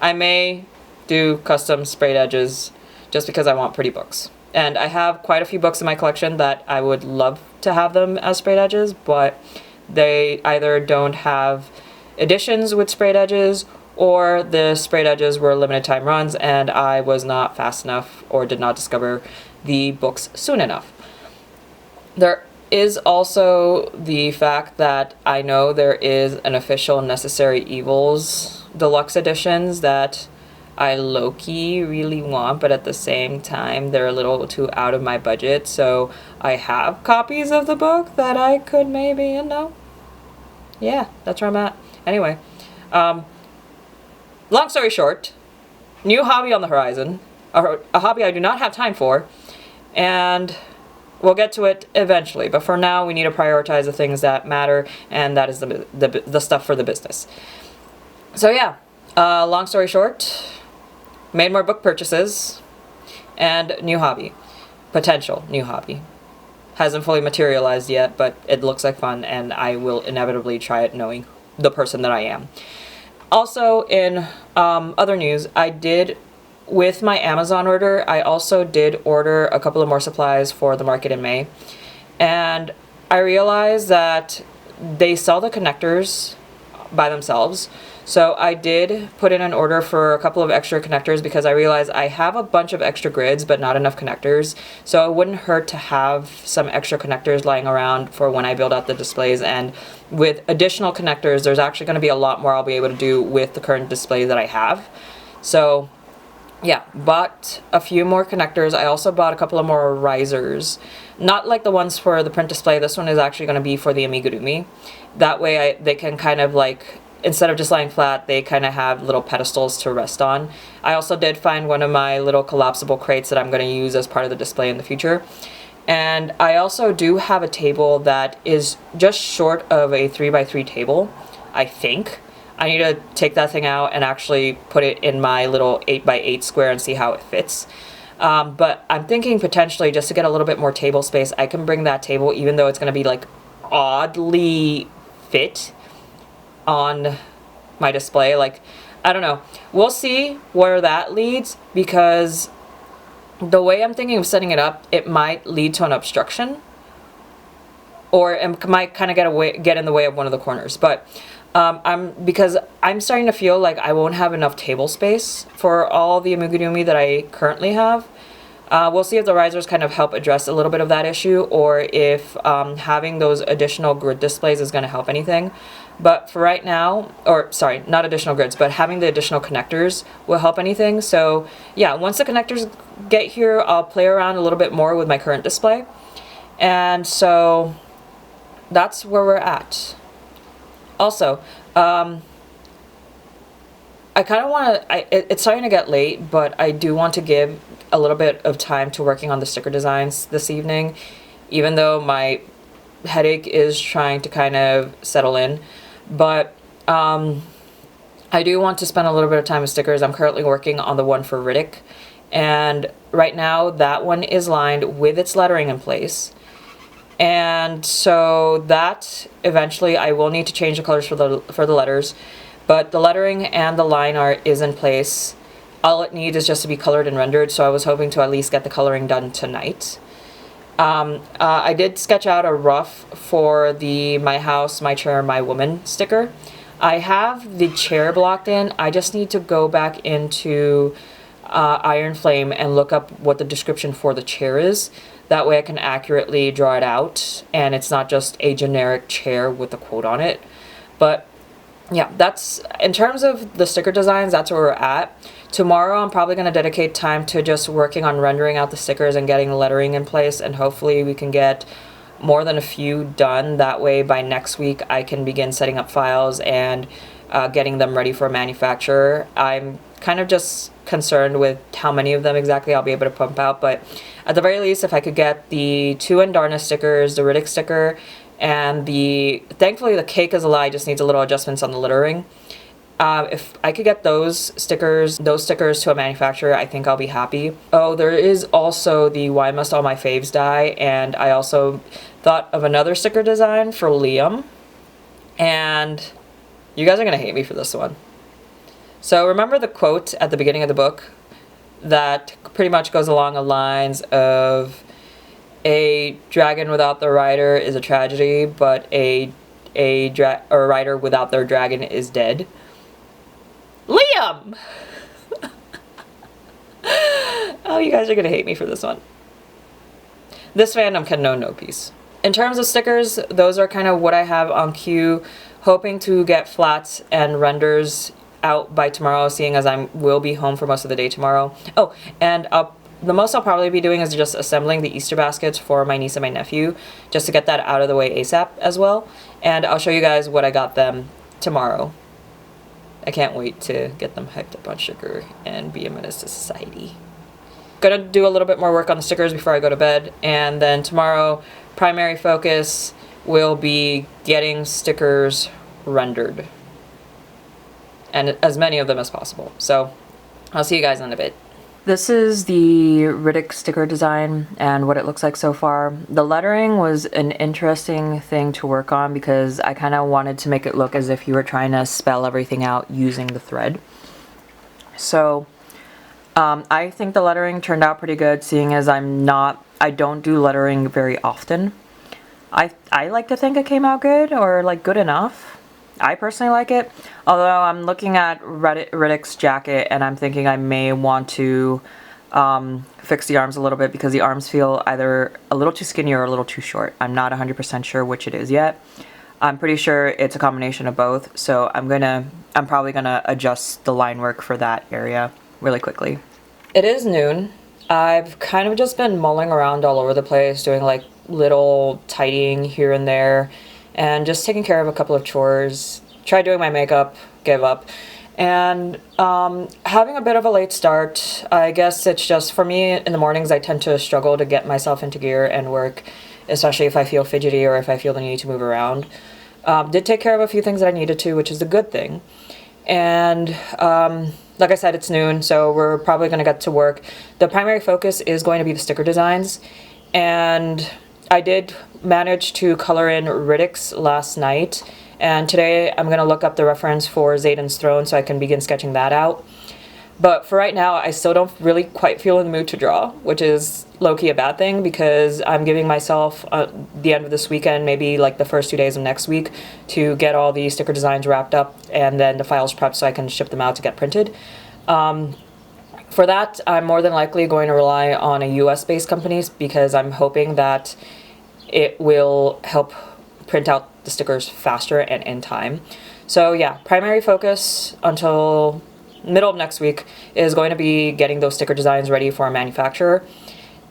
I may do custom sprayed edges just because I want pretty books. And I have quite a few books in my collection that I would love to have them as sprayed edges, but they either don't have editions with sprayed edges, or the sprayed edges were limited time runs and I was not fast enough or did not discover the books soon enough. There is also the fact that I know there is an official Necessary Evils deluxe editions that I low-key really want, but at the same time they're a little too out of my budget, so I have copies of the book that I could maybe, you know, yeah, that's where I'm at. Anyway, long story short, new hobby on the horizon, a hobby I do not have time for, and we'll get to it eventually, but for now we need to prioritize the things that matter, and that is the stuff for the business. So yeah, long story short, made more book purchases, and new hobby. Potential new hobby. Hasn't fully materialized yet, but it looks like fun, and I will inevitably try it knowing the person that I am. Also, in other news, I did, with my Amazon order, I also did order a couple of more supplies for the market in May. And I realized that they sell the connectors by themselves. So I did put in an order for a couple of extra connectors because I realized I have a bunch of extra grids but not enough connectors. So it wouldn't hurt to have some extra connectors lying around for when I build out the displays. And with additional connectors, there's actually going to be a lot more I'll be able to do with the current display that I have. So yeah, bought a few more connectors. I also bought a couple of more risers. Not like the ones for the print display. This one is actually going to be for the amigurumi. That way they can kind of like, instead of just lying flat, they kind of have little pedestals to rest on. I also did find one of my little collapsible crates that I'm going to use as part of the display in the future. And I also do have a table that is just short of a 3x3 table, I think. I need to take that thing out and actually put it in my little 8x8 square and see how it fits. But I'm thinking potentially just to get a little bit more table space, I can bring that table, even though it's going to be like oddly fit on my display. Like, I don't know. We'll see where that leads, because the way I'm thinking of setting it up, it might lead to an obstruction, or it might kind of get in the way of one of the corners. But because I'm starting to feel like I won't have enough table space for all the amigurumi that I currently have. We'll see if the risers kind of help address a little bit of that issue, or if having those additional grid displays is going to help anything. But for right now, or sorry, not additional grids, but having the additional connectors will help anything. So yeah, once the connectors get here, I'll play around a little bit more with my current display. And so that's where we're at. Also, I kind of want to, it's starting to get late, but I do want to give a little bit of time to working on the sticker designs this evening, even though my headache is trying to kind of settle in. But I do want to spend a little bit of time with stickers. I'm currently working on the one for Riddick, and right now that one is lined with its lettering in place. And so that eventually I will need to change the colors for the letters, but the lettering and the line art is in place. All it needs is just to be colored and rendered, so I was hoping to at least get the coloring done tonight. I did sketch out a rough for the My House, My Chair, My Woman sticker. I have the chair blocked in. I just need to go back into Iron Flame and look up what the description for the chair is. That way I can accurately draw it out, and it's not just a generic chair with a quote on it. But yeah, that's, in terms of the sticker designs, that's where we're at. Tomorrow I'm probably going to dedicate time to just working on rendering out the stickers and getting the lettering in place, and hopefully we can get more than a few done. That way by next week I can begin setting up files and getting them ready for a manufacturer. I'm kind of just concerned with how many of them exactly I'll be able to pump out, but at the very least, if I could get the 2 Andarna stickers, the Riddick sticker, and thankfully the Cake is a Lie just needs a little adjustments on the lettering. If I could get those stickers to a manufacturer, I think I'll be happy. Oh, there is also the Why Must All My Faves Die, and I also thought of another sticker design for Liam, and you guys are gonna hate me for this one. So remember the quote at the beginning of the book that pretty much goes along the lines of, a dragon without their rider is a tragedy, but a rider without their dragon is dead. Liam! Oh, you guys are gonna hate me for this one. This fandom can know no peace. In terms of stickers, those are kind of what I have on queue, hoping to get flats and renders out by tomorrow, seeing as I will be home for most of the day tomorrow. Oh, and the most I'll probably be doing is just assembling the Easter baskets for my niece and my nephew, just to get that out of the way ASAP as well. And I'll show you guys what I got them tomorrow. I can't wait to get them hyped up on sugar and be a menace to society. Gonna do a little bit more work on the stickers before I go to bed, and then tomorrow primary focus will be getting stickers rendered, and as many of them as possible. So I'll see you guys in a bit. This is the Riddick sticker design and what it looks like so far. The lettering was an interesting thing to work on because I kind of wanted to make it look as if you were trying to spell everything out using the thread. So I think the lettering turned out pretty good, seeing as I don't do lettering very often. I like to think it came out good, or like good enough. I personally like it, although I'm looking at Riddick's jacket and I'm thinking I may want to fix the arms a little bit because the arms feel either a little too skinny or a little too short. I'm not 100% sure which it is yet. I'm pretty sure it's a combination of both, so I'm probably gonna adjust the line work for that area really quickly. It is noon. I've kind of just been mulling around all over the place, doing like little tidying here and there, and just taking care of a couple of chores. Tried doing my makeup, gave up. And having a bit of a late start. I guess it's just, for me, in the mornings I tend to struggle to get myself into gear and work, especially if I feel fidgety or if I feel the need to move around. Did take care of a few things that I needed to, which is a good thing. And like I said, it's noon, so we're probably going to get to work. The primary focus is going to be the sticker designs, and I did manage to color in Riddick's last night, and today I'm going to look up the reference for Xaden's throne so I can begin sketching that out. But for right now, I still don't really quite feel in the mood to draw, which is low-key a bad thing because I'm giving myself the end of this weekend, maybe like the first 2 days of next week, to get all the sticker designs wrapped up and then the files prepped so I can ship them out to get printed. For that, I'm more than likely going to rely on a US-based company because I'm hoping that it will help print out the stickers faster and in time. So yeah, primary focus until middle of next week is going to be getting those sticker designs ready for a manufacturer.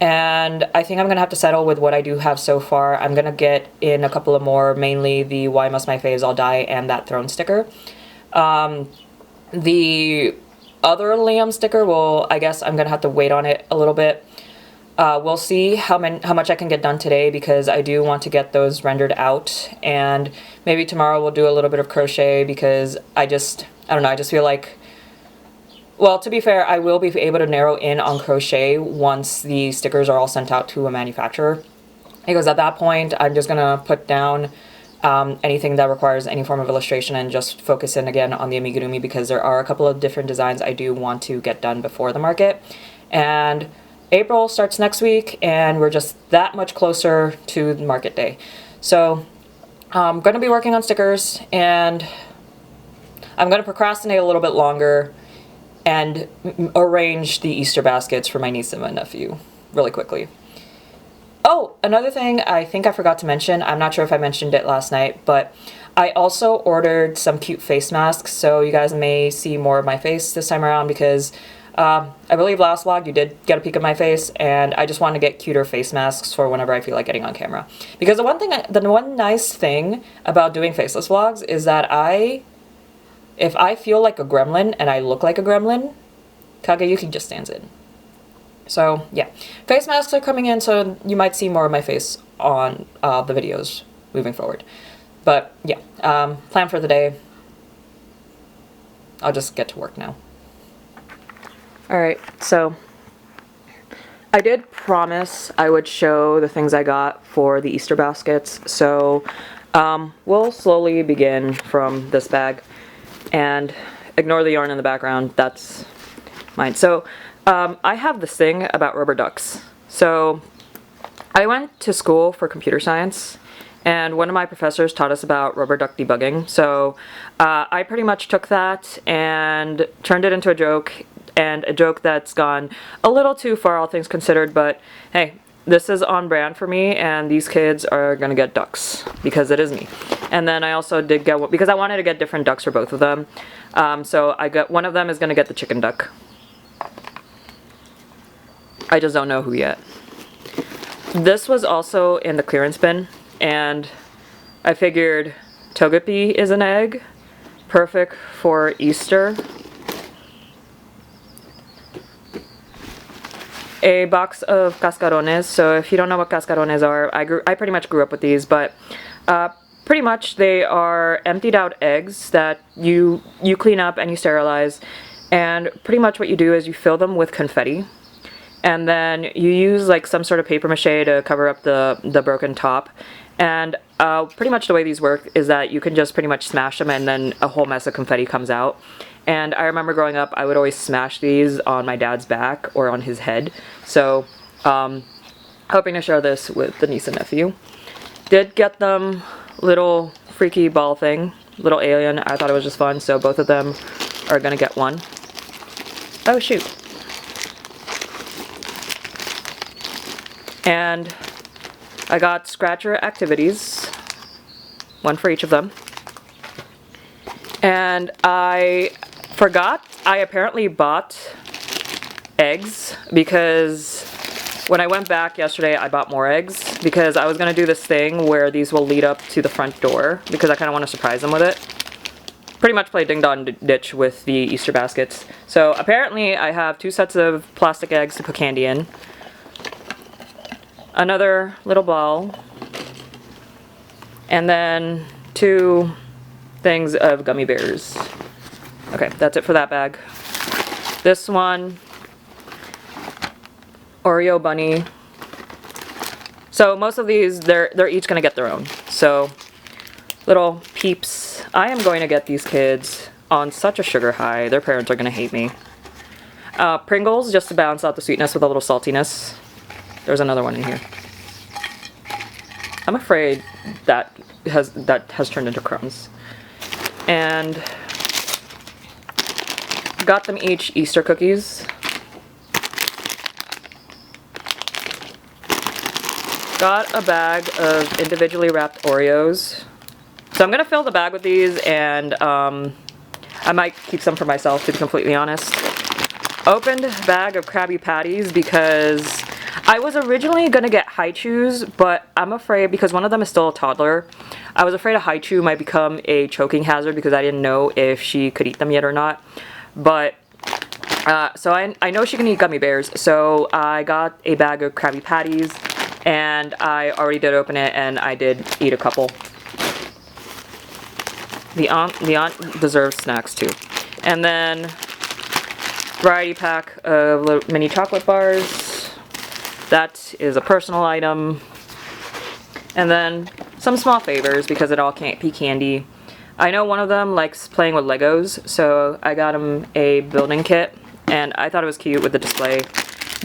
And I think I'm going to have to settle with what I do have so far. I'm going to get in a couple of more, mainly the Why Must My Faves All Die and that throne sticker. The other Liam sticker, well, I guess I'm going to have to wait on it a little bit. We'll see how much I can get done today because I do want to get those rendered out. And maybe tomorrow we'll do a little bit of crochet because I don't know, I just feel like, well, to be fair, I will be able to narrow in on crochet once the stickers are all sent out to a manufacturer. Because at that point, I'm just going to put down anything that requires any form of illustration and just focus in again on the amigurumi because there are a couple of different designs I do want to get done before the market. And April starts next week, and we're just that much closer to the market day. So I'm going to be working on stickers, and I'm going to procrastinate a little bit longer and arrange the Easter baskets for my niece and my nephew really quickly. Oh, another thing I think I forgot to mention, I'm not sure if I mentioned it last night, but I also ordered some cute face masks, so you guys may see more of my face this time around because I believe last vlog you did get a peek of my face, and I just want to get cuter face masks for whenever I feel like getting on camera. Because the one nice thing about doing faceless vlogs is that if I feel like a gremlin and I look like a gremlin, Kageyuki just stands in. So yeah, face masks are coming in, so you might see more of my face on the videos moving forward. But yeah, plan for the day. I'll just get to work now. Alright, so I did promise I would show the things I got for the Easter baskets, so we'll slowly begin from this bag and ignore the yarn in the background, that's mine. So I have this thing about rubber ducks. So I went to school for computer science, and one of my professors taught us about rubber duck debugging. So I pretty much took that and turned it into a joke, and a joke that's gone a little too far, all things considered, but hey, this is on brand for me, and these kids are gonna get ducks because it is me. And then I also did get one because I wanted to get different ducks for both of them. So I got one of them is gonna get the chicken duck. I just don't know who yet. This was also in the clearance bin, and I figured togepi is an egg, perfect for Easter. A box of cascarones. So if you don't know what cascarones are, I pretty much grew up with these, but pretty much they are emptied out eggs that you clean up and you sterilize, and pretty much what you do is you fill them with confetti, and then you use like some sort of paper mache to cover up the broken top. And pretty much the way these work is that you can just pretty much smash them and then a whole mess of confetti comes out. And I remember growing up, I would always smash these on my dad's back or on his head. So, hoping to share this with the niece and nephew. Did get them little freaky ball thing, little alien. I thought it was just fun, so both of them are gonna get one. Oh shoot. And I got scratcher activities, one for each of them. And I forgot I apparently bought eggs, because when I went back yesterday I bought more eggs because I was going to do this thing where these will lead up to the front door because I kind of want to surprise them with it. Pretty much play ding dong ditch with the Easter baskets. So apparently I have 2 sets of plastic eggs to put candy in. Another little ball. And then 2 things of gummy bears. Okay, that's it for that bag. This one, Oreo bunny. So most of these, they're each gonna get their own. So little peeps. I am going to get these kids on such a sugar high. Their parents are gonna hate me. Pringles, just to balance out the sweetness with a little saltiness. There's another one in here. I'm afraid that has turned into crumbs. And got them each Easter cookies. Got a bag of individually wrapped Oreos. So I'm gonna fill the bag with these, and I might keep some for myself, to be completely honest. Opened bag of Krabby Patties because I was originally gonna get Haichus, but I'm afraid, because one of them is still a toddler, I was afraid a Haichu might become a choking hazard because I didn't know if she could eat them yet or not. But so I know she can eat gummy bears, so I got a bag of Krabby Patties, and I already did open it, and I did eat a couple. The aunt deserves snacks too. And then variety pack of little mini chocolate bars. That is a personal item. And then some small favors because it all can't be candy. I know one of them likes playing with Legos, so I got him a building kit, and I thought it was cute with the display.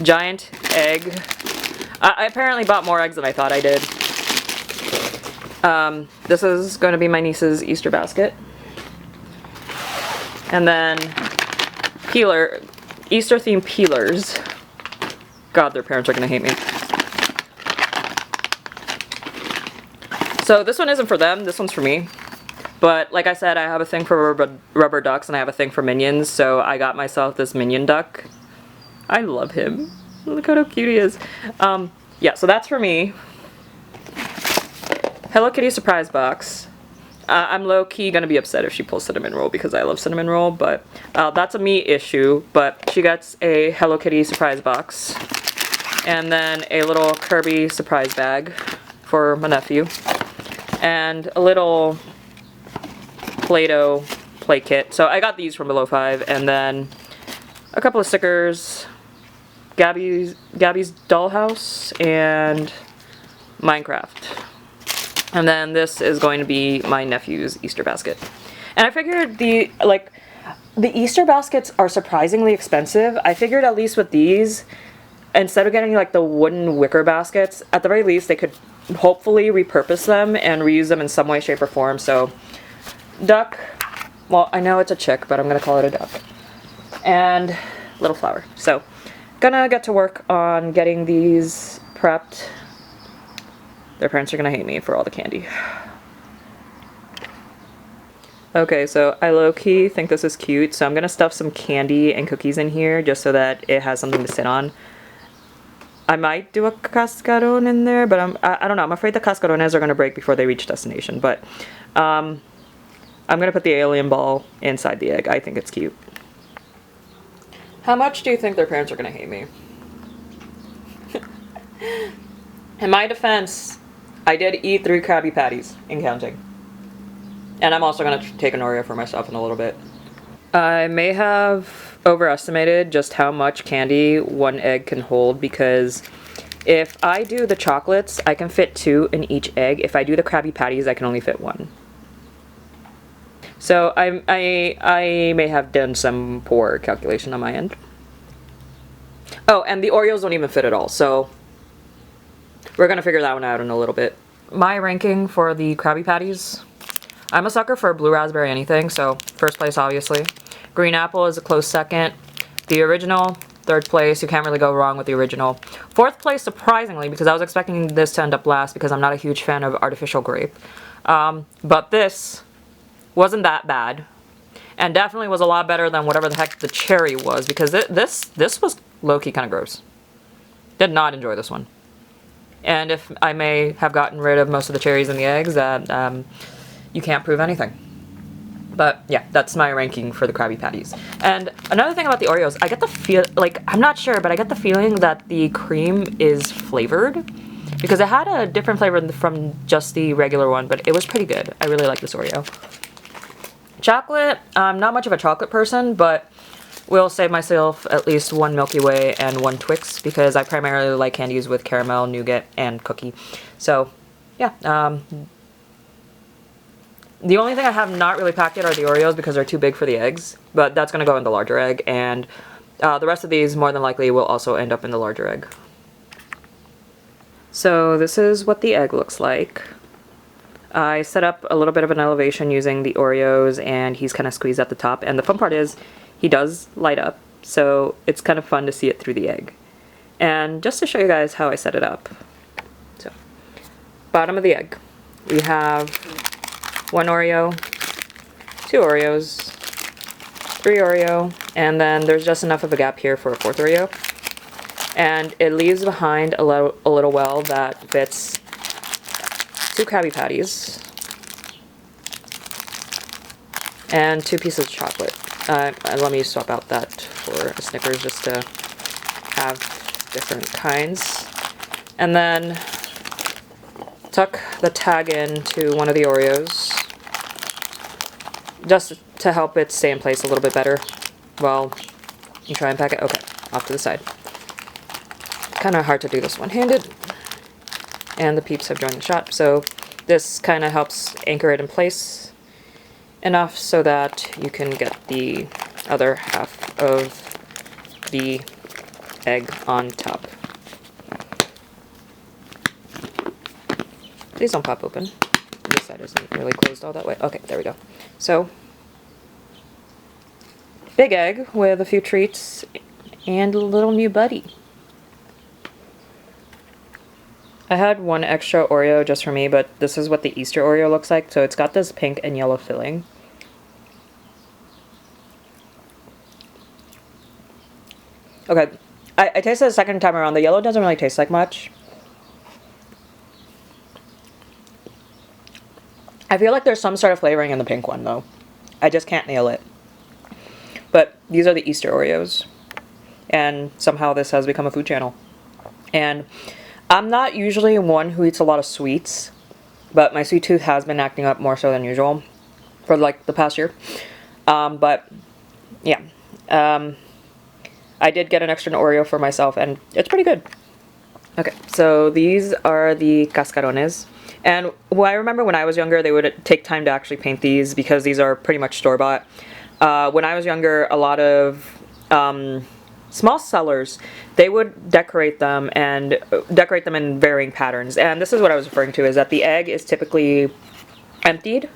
Giant egg. I apparently bought more eggs than I thought I did. This is going to be my niece's Easter basket. And then Easter themed peelers. God, their parents are going to hate me. So this one isn't for them, this one's for me. But like I said, I have a thing for rubber ducks, and I have a thing for minions, so I got myself this minion duck. I love him. Look how cute he is. Yeah, so that's for me. Hello Kitty surprise box. I'm low-key gonna be upset if she pulls cinnamon roll because I love cinnamon roll, but that's a me issue. But she gets a Hello Kitty surprise box, and then a little Kirby surprise bag for my nephew, and a little Play-Doh play kit. So I got these from Below 5, and then a couple of stickers, Gabby's Dollhouse, and Minecraft. And then this is going to be my nephew's Easter basket. And I figured the Easter baskets are surprisingly expensive. I figured at least with these, instead of getting like the wooden wicker baskets, at the very least they could hopefully repurpose them and reuse them in some way, shape, or form. So duck, well, I know it's a chick, but I'm gonna call it a duck. And little flower. So gonna get to work on getting these prepped. Their parents are gonna hate me for all the candy. Okay, so I low-key think this is cute, so I'm gonna stuff some candy and cookies in here just so that it has something to sit on. I might do a cascarón in there, but I don't know. I'm afraid the cascarones are gonna break before they reach destination, but I'm gonna put the alien ball inside the egg. I think it's cute. How much do you think their parents are gonna hate me? In my defense, I did eat 3 Krabby Patties and counting. And I'm also going to take an Oreo for myself in a little bit. I may have overestimated just how much candy one egg can hold, because if I do the chocolates, I can fit 2 in each egg. If I do the Krabby Patties, I can only fit 1. So I may have done some poor calculation on my end. Oh, and the Oreos don't even fit at all, so we're going to figure that one out in a little bit. My ranking for the Krabby Patties: I'm a sucker for blue raspberry anything, so first place obviously. Green apple is a close second. The original, third place. You can't really go wrong with the original. Fourth place, surprisingly, because I was expecting this to end up last because I'm not a huge fan of artificial grape. But this wasn't that bad, and definitely was a lot better than whatever the heck the cherry was, because this was low-key kind of gross. Did not enjoy this one. And if I may have gotten rid of most of the cherries and the eggs, that you can't prove anything. But yeah, that's my ranking for the Krabby Patties. And another thing about the Oreos, I get the feel, like, I'm not sure, but I get the feeling that the cream is flavored, because it had a different flavor from just the regular one, but it was pretty good. I really like this Oreo. Chocolate, I'm not much of a chocolate person, but will save myself at least 1 Milky Way and 1 Twix, because I primarily like candies with caramel, nougat, and cookie. So yeah, the only thing I have not really packed yet are the Oreos because they're too big for the eggs, but that's going to go in the larger egg, and the rest of these more than likely will also end up in the larger egg. So this is what the egg looks like. I set up a little bit of an elevation using the Oreos, and he's kind of squeezed at the top, and the fun part is he does light up, so it's kind of fun to see it through the egg. And just to show you guys how I set it up. So, bottom of the egg, we have 1 Oreo, 2 Oreos, 3 Oreo, and then there's just enough of a gap here for a 4th Oreo. And it leaves behind a little well that fits 2 Krabby Patties and 2 pieces of chocolate. Let me swap out that for a Snickers just to have different kinds. And then tuck the tag into one of the Oreos just to help it stay in place a little bit better while you try and pack it. Okay, off to the side. Kind of hard to do this one-handed. And the peeps have joined the shop, so this kind of helps anchor it in place enough so that you can get the other half of the egg on top. Please don't pop open. This side isn't really closed all that way. Okay, there we go. So, big egg with a few treats and a little new buddy. I had 1 extra Oreo just for me, but this is what the Easter Oreo looks like. So it's got this pink and yellow filling. Okay, I tasted it the second time around. The yellow doesn't really taste like much. I feel like there's some sort of flavoring in the pink one, though. I just can't nail it. But these are the Easter Oreos. And somehow this has become a food channel. And I'm not usually one who eats a lot of sweets, but my sweet tooth has been acting up more so than usual for like the past year. But yeah, I did get an extra Oreo for myself, and it's pretty good. Okay, so these are the cascarones. And I remember when I was younger, they would take time to actually paint these because these are pretty much store-bought. When I was younger, a lot of small sellers, they would decorate them in varying patterns. And this is what I was referring to, is that the egg is typically emptied,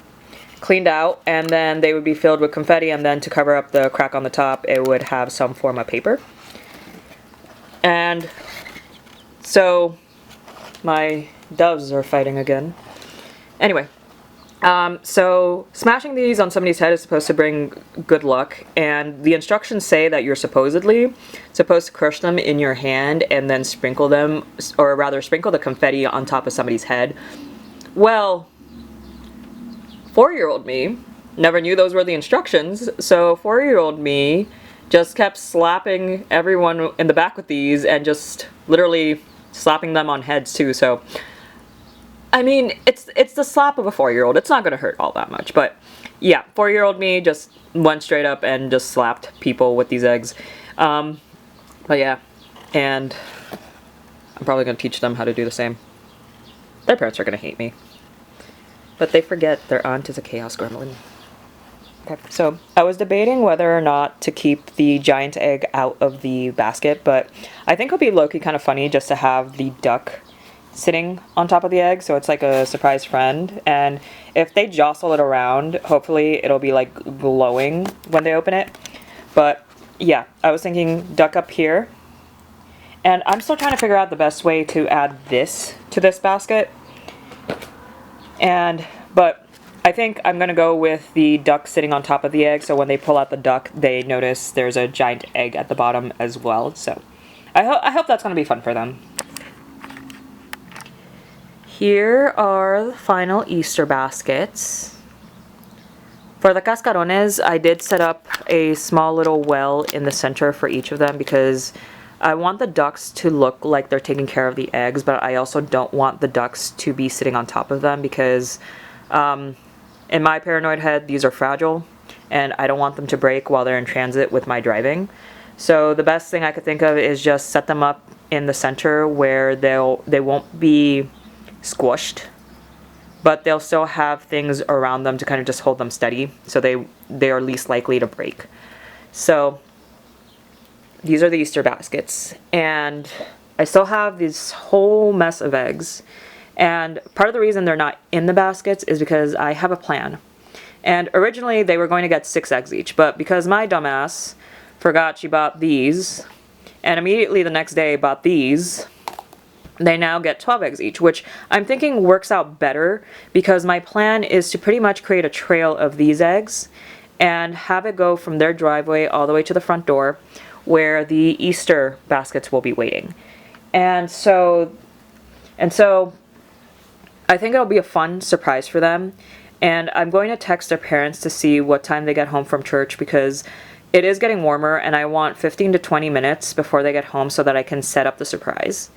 cleaned out, and then they would be filled with confetti, and then to cover up the crack on the top, it would have some form of paper. And so My doves are fighting again. Anyway, so smashing these on somebody's head is supposed to bring good luck, and the instructions say that you're supposedly supposed to crush them in your hand and then sprinkle them, or rather sprinkle the confetti on top of somebody's head. Well, 4-year-old me never knew those were the instructions, so 4-year-old me just kept slapping everyone in the back with these and just literally slapping them on heads too. So I mean, it's the slap of a 4-year-old. It's not gonna hurt all that much, but yeah, 4-year-old me just went straight up and just slapped people with these eggs. But yeah, and I'm probably gonna teach them how to do the same. Their parents are gonna hate me, but they forget their aunt is a chaos gremlin. Okay, so I was debating whether or not to keep the giant egg out of the basket, but I think it'll be low-key kind of funny just to have the duck sitting on top of the egg, so it's like a surprise friend. And if they jostle it around, hopefully it'll be like glowing when they open it. But yeah, I was thinking duck up here. And I'm still trying to figure out the best way to add this to this basket. But I think I'm gonna go with the duck sitting on top of the egg, so when they pull out the duck, they notice there's a giant egg at the bottom as well. So I hope that's gonna be fun for them. Here are the final Easter baskets. For the cascarones, I did set up a small little well in the center for each of them because I want the ducks to look like they're taking care of the eggs, but I also don't want the ducks to be sitting on top of them because in my paranoid head, these are fragile and I don't want them to break while they're in transit with my driving. So the best thing I could think of is just set them up in the center where they won't be squished, but they'll still have things around them to kind of just hold them steady, so they are least likely to break. So these are the Easter baskets, and I still have this whole mess of eggs, and part of the reason they're not in the baskets is because I have a plan. And originally they were going to get 6 eggs each, but because my dumbass forgot she bought these, and immediately the next day bought these, they now get 12 eggs each, which I'm thinking works out better because my plan is to pretty much create a trail of these eggs and have it go from their driveway all the way to the front door where the Easter baskets will be waiting. And so I think it'll be a fun surprise for them, and I'm going to text their parents to see what time they get home from church because it is getting warmer and I want 15 to 20 minutes before they get home so that I can set up the surprise.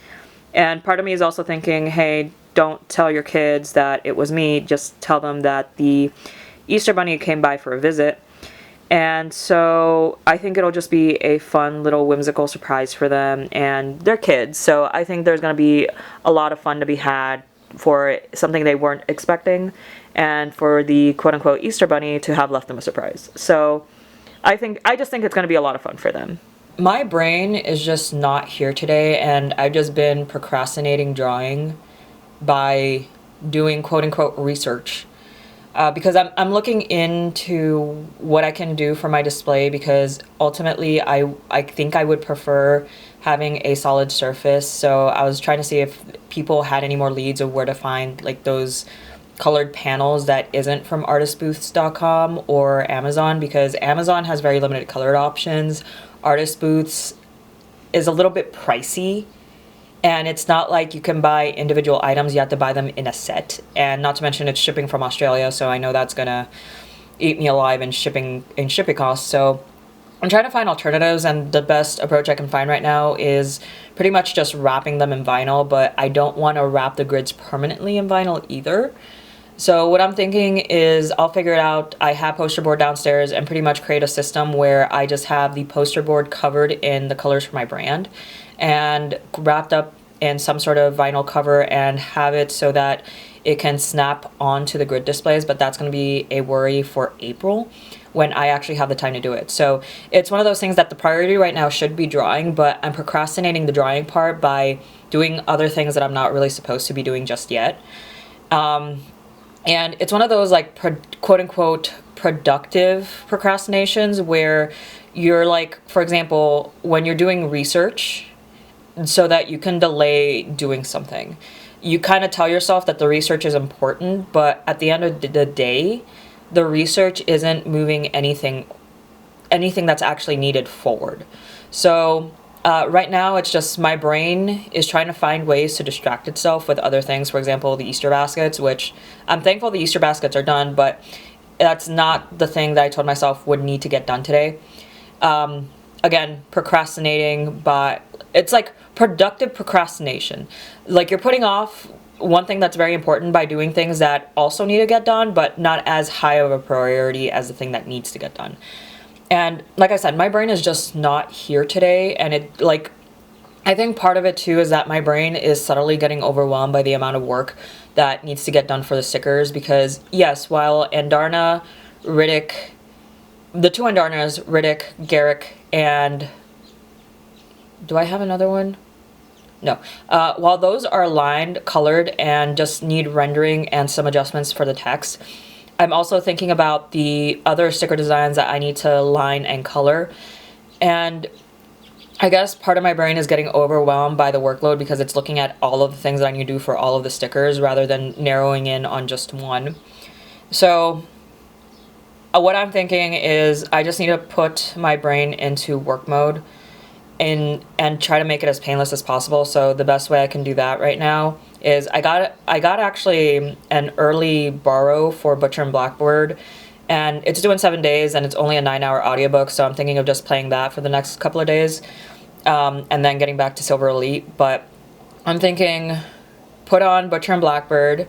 And part of me is also thinking, hey, don't tell your kids that it was me, just tell them that the Easter Bunny came by for a visit. And so I think it'll just be a fun little whimsical surprise for them, and they're kids, so I think there's going to be a lot of fun to be had for something they weren't expecting, and for the quote-unquote Easter Bunny to have left them a surprise. So I just think it's going to be a lot of fun for them. My brain is just not here today, and I've just been procrastinating drawing by doing quote-unquote research. Because I'm looking into what I can do for my display, because ultimately I think I would prefer having a solid surface. So I was trying to see if people had any more leads of where to find like those colored panels that isn't from artistbooths.com or Amazon, because Amazon has very limited colored options. Artist Booths is a little bit pricey, and it's not like you can buy individual items, you have to buy them in a set, and not to mention it's shipping from Australia, so I know that's gonna eat me alive in shipping costs. So I'm trying to find alternatives, and the best approach I can find right now is pretty much just wrapping them in vinyl, but I don't want to wrap the grids permanently in vinyl either. So what I'm thinking is I'll figure it out. I have poster board downstairs and pretty much create a system where I just have the poster board covered in the colors for my brand and wrapped up in some sort of vinyl cover and have it so that it can snap onto the grid displays, but that's going to be a worry for April when I actually have the time to do it. So it's one of those things that the priority right now should be drawing, but I'm procrastinating the drawing part by doing other things that I'm not really supposed to be doing just yet. And it's one of those like quote-unquote productive procrastinations where you're like, for example, when you're doing research so that you can delay doing something. you kind of tell yourself that the research is important, but at the end of the day, the research isn't moving anything that's actually needed forward. So right now, it's just my brain is trying to find ways to distract itself with other things. For example, the Easter baskets, which I'm thankful the Easter baskets are done, but that's not the thing that I told myself would need to get done today. Again, procrastinating, but it's like productive procrastination. Like you're putting off one thing that's very important by doing things that also need to get done, but not as high of a priority as the thing that needs to get done. And like I said, my brain is just not here today. And it, like, I think part of it too is that my brain is subtly getting overwhelmed by the amount of work that needs to get done for the stickers. Because yes, while Andarna, Riddick, the two Andarnas, Riddick, Garrick, and do I have another one? No. While those are lined, colored, and just need rendering and some adjustments for the text, I'm also thinking about the other sticker designs that I need to line and color. And I guess part of my brain is getting overwhelmed by the workload because it's looking at all of the things that I need to do for all of the stickers rather than narrowing in on just one. So what I'm thinking is I just need to put my brain into work mode and try to make it as painless as possible. So the best way I can do that right now is I got actually an early borrow for Butcher and Blackbird, and it's due in 7 days, and it's only a 9-hour audiobook, so I'm thinking of just playing that for the next couple of days, and then getting back to Silver Elite. But I'm thinking put on Butcher and Blackbird,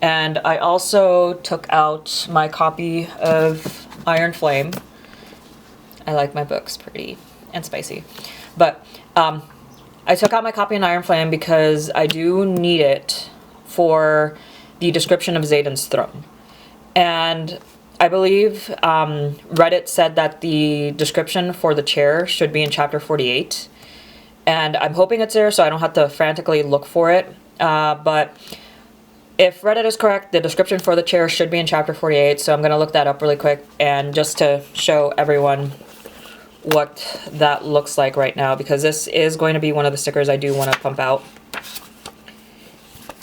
and I also took out my copy of Iron Flame. I like my books pretty and spicy. But I took out my copy of Iron Flame because I do need it for the description of Xaden's throne. And I believe Reddit said that the description for the chair should be in chapter 48. And I'm hoping it's there so I don't have to frantically look for it. But if Reddit is correct, the description for the chair should be in chapter 48. So I'm going to look that up really quick and just to show everyone what that looks like right now, because this is going to be one of the stickers I do want to pump out.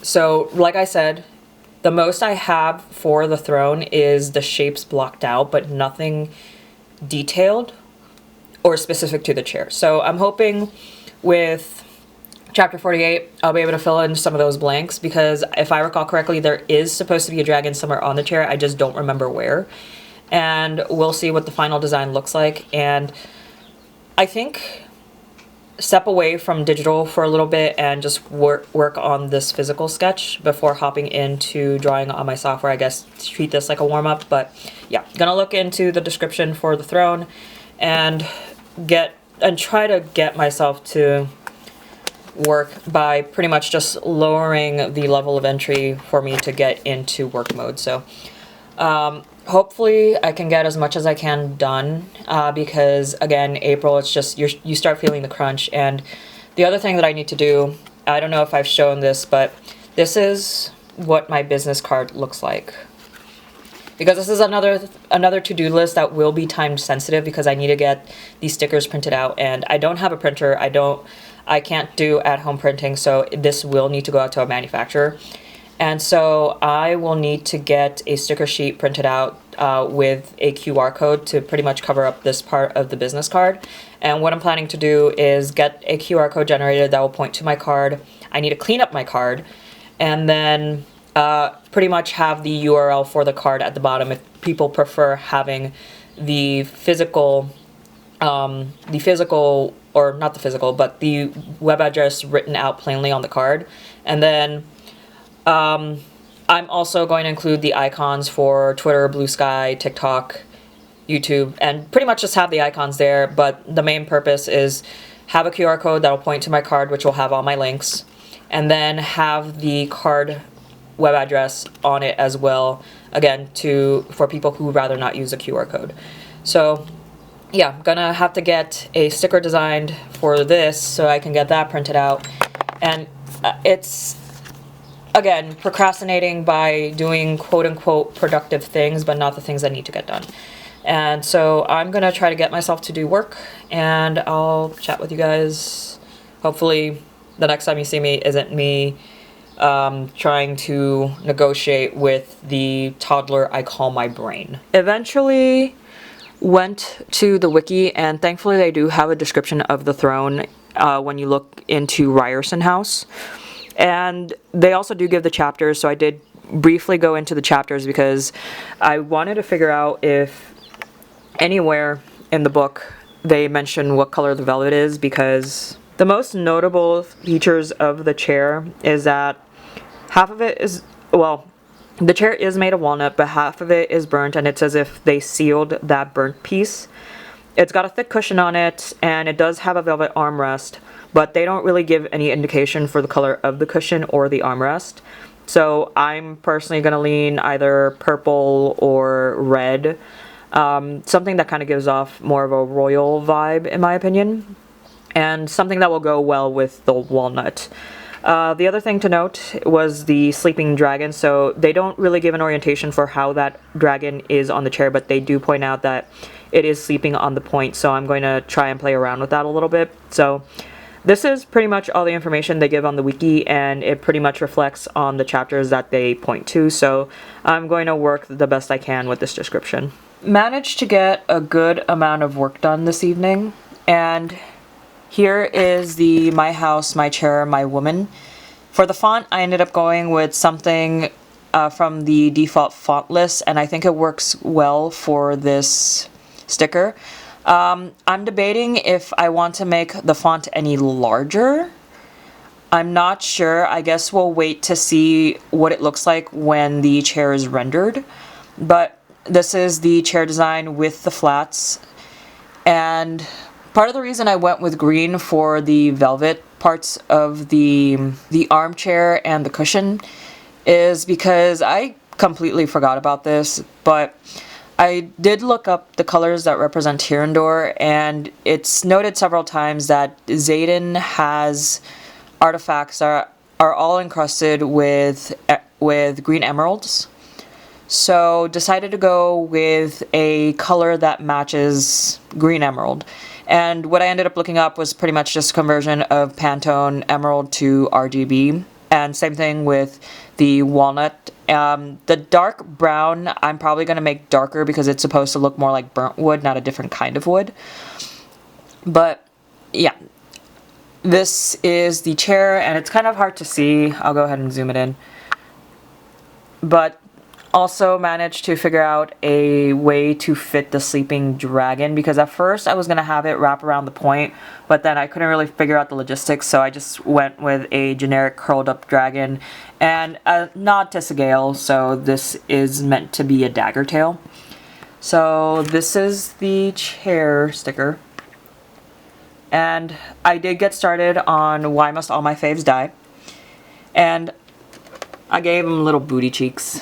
So like I said, the most I have for the throne is the shapes blocked out, but nothing detailed or specific to the chair. So I'm hoping with chapter 48 I'll be able to fill in some of those blanks, because if I recall correctly, there is supposed to be a dragon somewhere on the chair. I just don't remember where. And we'll see what the final design looks like. And I think step away from digital for a little bit and just work on this physical sketch before hopping into drawing on my software. I guess treat this like a warm-up. But yeah, gonna look into the description for the throne and try to get myself to work by pretty much just lowering the level of entry for me to get into work mode. So hopefully I can get as much as I can done, because again, April, it's just you start feeling the crunch. And the other thing that I need to do, I don't know if I've shown this, but this is what my business card looks like, because this is another to-do list that will be time sensitive because I need to get these stickers printed out, and I don't have a printer. I can't do at-home printing, so this will need to go out to a manufacturer. And so I will need to get a sticker sheet printed out with a QR code to pretty much cover up this part of the business card. And what I'm planning to do is get a QR code generated that will point to my card. I need to clean up my card, and then pretty much have the URL for the card at the bottom if people prefer having the physical, or not the physical, but the web address written out plainly on the card. And then I'm also going to include the icons for Twitter, Bluesky, TikTok, YouTube, and pretty much just have the icons there. But the main purpose is have a QR code that will point to my card, which will have all my links, and then have the card web address on it as well, again, for people who would rather not use a QR code. So yeah, I'm gonna have to get a sticker designed for this so I can get that printed out. And it's, again, procrastinating by doing quote-unquote productive things, but not the things that need to get done. And so I'm gonna try to get myself to do work, and I'll chat with you guys. Hopefully the next time you see me isn't me trying to negotiate with the toddler I call my brain. Eventually went to the wiki, and thankfully they do have a description of the throne when you look into Ryerson House. And they also do give the chapters, so I did briefly go into the chapters because I wanted to figure out if anywhere in the book they mention what color the velvet is, because the most notable features of the chair is that half of it is, well, the chair is made of walnut, but half of it is burnt, and it's as if they sealed that burnt piece. It's got a thick cushion on it, and it does have a velvet armrest, but they don't really give any indication for the color of the cushion or the armrest. So I'm personally going to lean either purple or red, something that kind of gives off more of a royal vibe in my opinion, and something that will go well with the walnut. The other thing to note was the sleeping dragon. So they don't really give an orientation for how that dragon is on the chair, but they do point out that it is sleeping on the point, so I'm going to try and play around with that a little bit. So this is pretty much all the information they give on the wiki, and it pretty much reflects on the chapters that they point to, so I'm going to work the best I can with this description. Managed to get a good amount of work done this evening, and here is the My House, My Chair, My Woman. For the font, I ended up going with something from the default font list, and I think it works well for this sticker. I'm debating if I want to make the font any larger. I'm not sure. I guess we'll wait to see what it looks like when the chair is rendered. But this is the chair design with the flats. And part of the reason I went with green for the velvet parts of the armchair and the cushion is because I completely forgot about this, but I did look up the colors that represent Tirandor, and it's noted several times that Xaden has artifacts that are all encrusted with green emeralds. So decided to go with a color that matches green emerald. And what I ended up looking up was pretty much just a conversion of Pantone emerald to RGB. And same thing with the walnut. The dark brown, I'm probably going to make darker because it's supposed to look more like burnt wood, not a different kind of wood. But yeah, this is the chair, and it's kind of hard to see. I'll go ahead and zoom it in. But also managed to figure out a way to fit the sleeping dragon, because at first I was going to have it wrap around the point, but then I couldn't really figure out the logistics, so I just went with a generic curled up dragon and a nod to Segale, so this is meant to be a dagger tail. So this is the chair sticker, and I did get started on Why Must All My Faves Die, and I gave him little booty cheeks.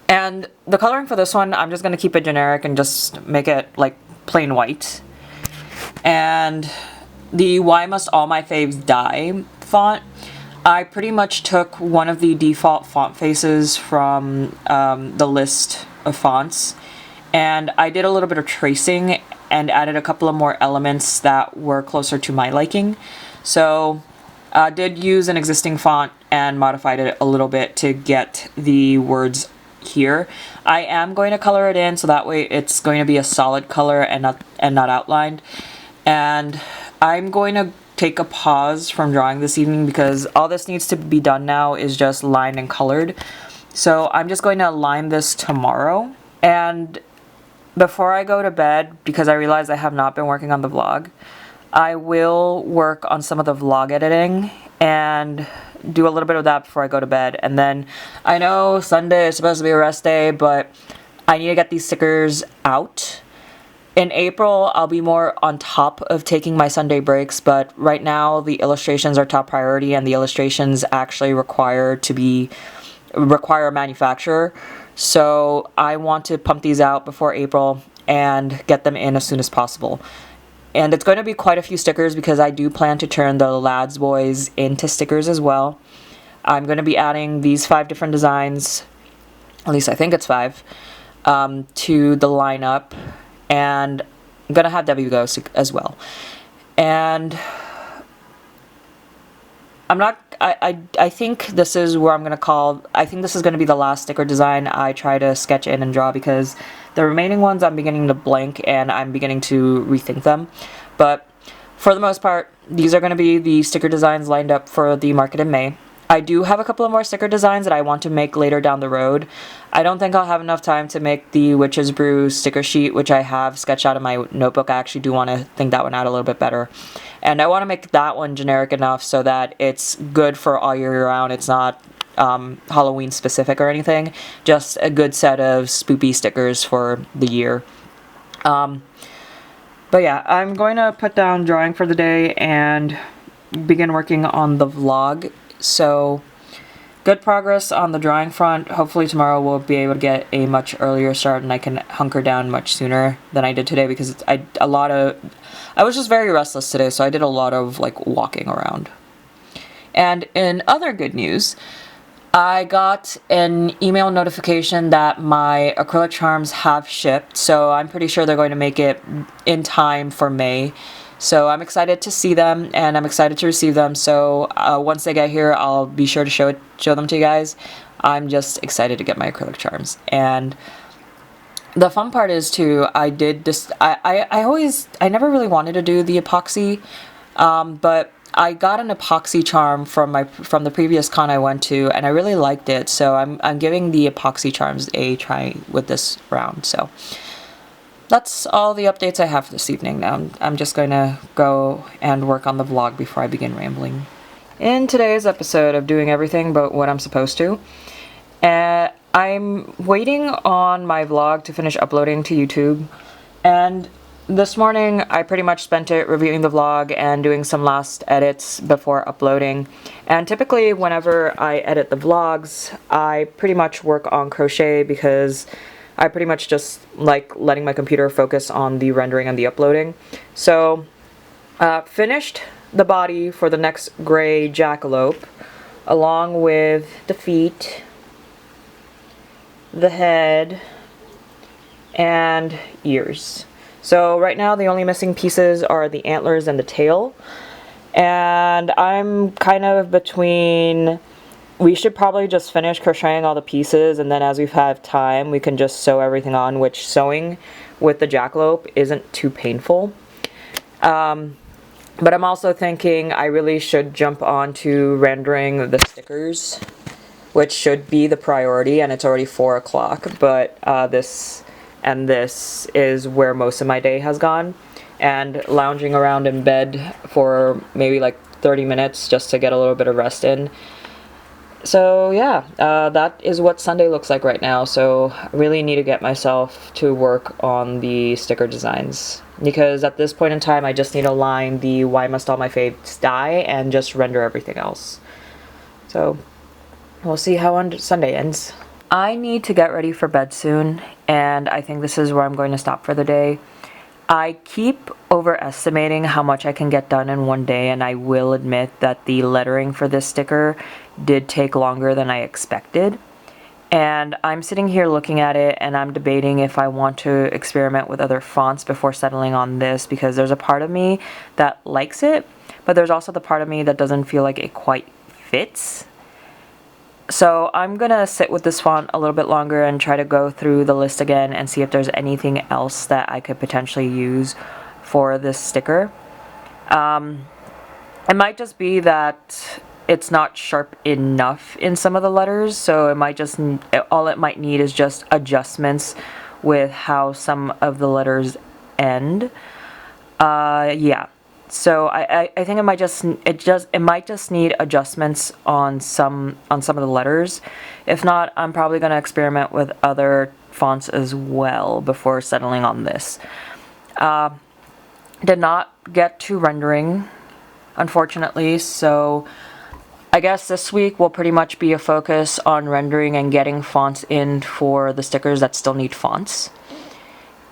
And the coloring for this one, I'm just going to keep it generic and just make it like plain white. And the Why Must All My Faves Die font, I pretty much took one of the default font faces from the list of fonts, and I did a little bit of tracing and added a couple of more elements that were closer to my liking. So I did use an existing font and modified it a little bit to get the words here. I am going to color it in so that way it's going to be a solid color and not outlined. And I'm going to take a pause from drawing this evening because all this needs to be done now is just lined and colored. So I'm just going to line this tomorrow. And before I go to bed, because I realize I have not been working on the vlog, I will work on some of the vlog editing and do a little bit of that before I go to bed. And then I know Sunday is supposed to be a rest day, but I need to get these stickers out. In April, I'll be more on top of taking my Sunday breaks, but right now the illustrations are top priority, and the illustrations actually require a manufacturer. So I want to pump these out before April and get them in as soon as possible. And it's going to be quite a few stickers because I do plan to turn the Lads Boys into stickers as well. I'm going to be adding these 5 different designs, at least I think it's 5, to the lineup. And I'm going to have Debbie go as well. And I'm not I think this is where I'm going to call, I think this is going to be the last sticker design I try to sketch in and draw, because the remaining ones I'm beginning to blank and I'm beginning to rethink them. But for the most part, these are going to be the sticker designs lined up for the market in May. I do have a couple of more sticker designs that I want to make later down the road. I don't think I'll have enough time to make the Witch's Brew sticker sheet, which I have sketched out in my notebook. I actually do want to think that one out a little bit better. And I want to make that one generic enough so that it's good for all year round. It's not Halloween specific or anything. Just a good set of spoopy stickers for the year. But yeah, I'm going to put down drawing for the day and begin working on the vlog. So, good progress on the drawing front. Hopefully tomorrow we'll be able to get a much earlier start and I can hunker down much sooner than I did today, because I was just very restless today, so I did a lot of like walking around. And in other good news, I got an email notification that my acrylic charms have shipped, so I'm pretty sure they're going to make it in time for May. So I'm excited to see them, and I'm excited to receive them. So once they get here, I'll be sure to show them to you guys. I'm just excited to get my acrylic charms. And the fun part is too, I never really wanted to do the epoxy, but I got an epoxy charm from the previous con I went to, and I really liked it. So I'm giving the epoxy charms a try with this round. So that's all the updates I have this evening. Now I'm just going to go and work on the vlog before I begin rambling. In today's episode of doing everything but what I'm supposed to, I'm waiting on my vlog to finish uploading to YouTube, and this morning I pretty much spent it reviewing the vlog and doing some last edits before uploading. And typically whenever I edit the vlogs, I pretty much work on Crochet, because I pretty much just like letting my computer focus on the rendering and the uploading. So, finished the body for the next gray jackalope, along with the feet, the head, and ears. So right now the only missing pieces are the antlers and the tail. And I'm kind of between, we should probably just finish crocheting all the pieces, and then as we have time we can just sew everything on, which sewing with the jackalope isn't too painful. But I'm also thinking I really should jump on to rendering the stickers, which should be the priority, and it's already 4 o'clock, but this is where most of my day has gone, and lounging around in bed for maybe like 30 minutes just to get a little bit of rest in. So yeah, that is what Sunday looks like right now. So I really need to get myself to work on the sticker designs, because at this point in time I just need to line the Why Must All My Faves Die and just render everything else. So we'll see how Sunday ends. I need to get ready for bed soon, and I think this is where I'm going to stop for the day. I keep overestimating how much I can get done in one day, and I will admit that the lettering for this sticker did take longer than I expected. And I'm sitting here looking at it, and I'm debating if I want to experiment with other fonts before settling on this, because there's a part of me that likes it, but there's also the part of me that doesn't feel like it quite fits. So I'm gonna sit with this font a little bit longer and try to go through the list again and see if there's anything else that I could potentially use for this sticker. It might just be that it's not sharp enough in some of the letters, so it might just, all it might need is just adjustments with how some of the letters end. Yeah. So I think it might just need adjustments on some of the letters. If not, I'm probably going to experiment with other fonts as well before settling on this. Did not get to rendering, unfortunately, so I guess this week will pretty much be a focus on rendering and getting fonts in for the stickers that still need fonts.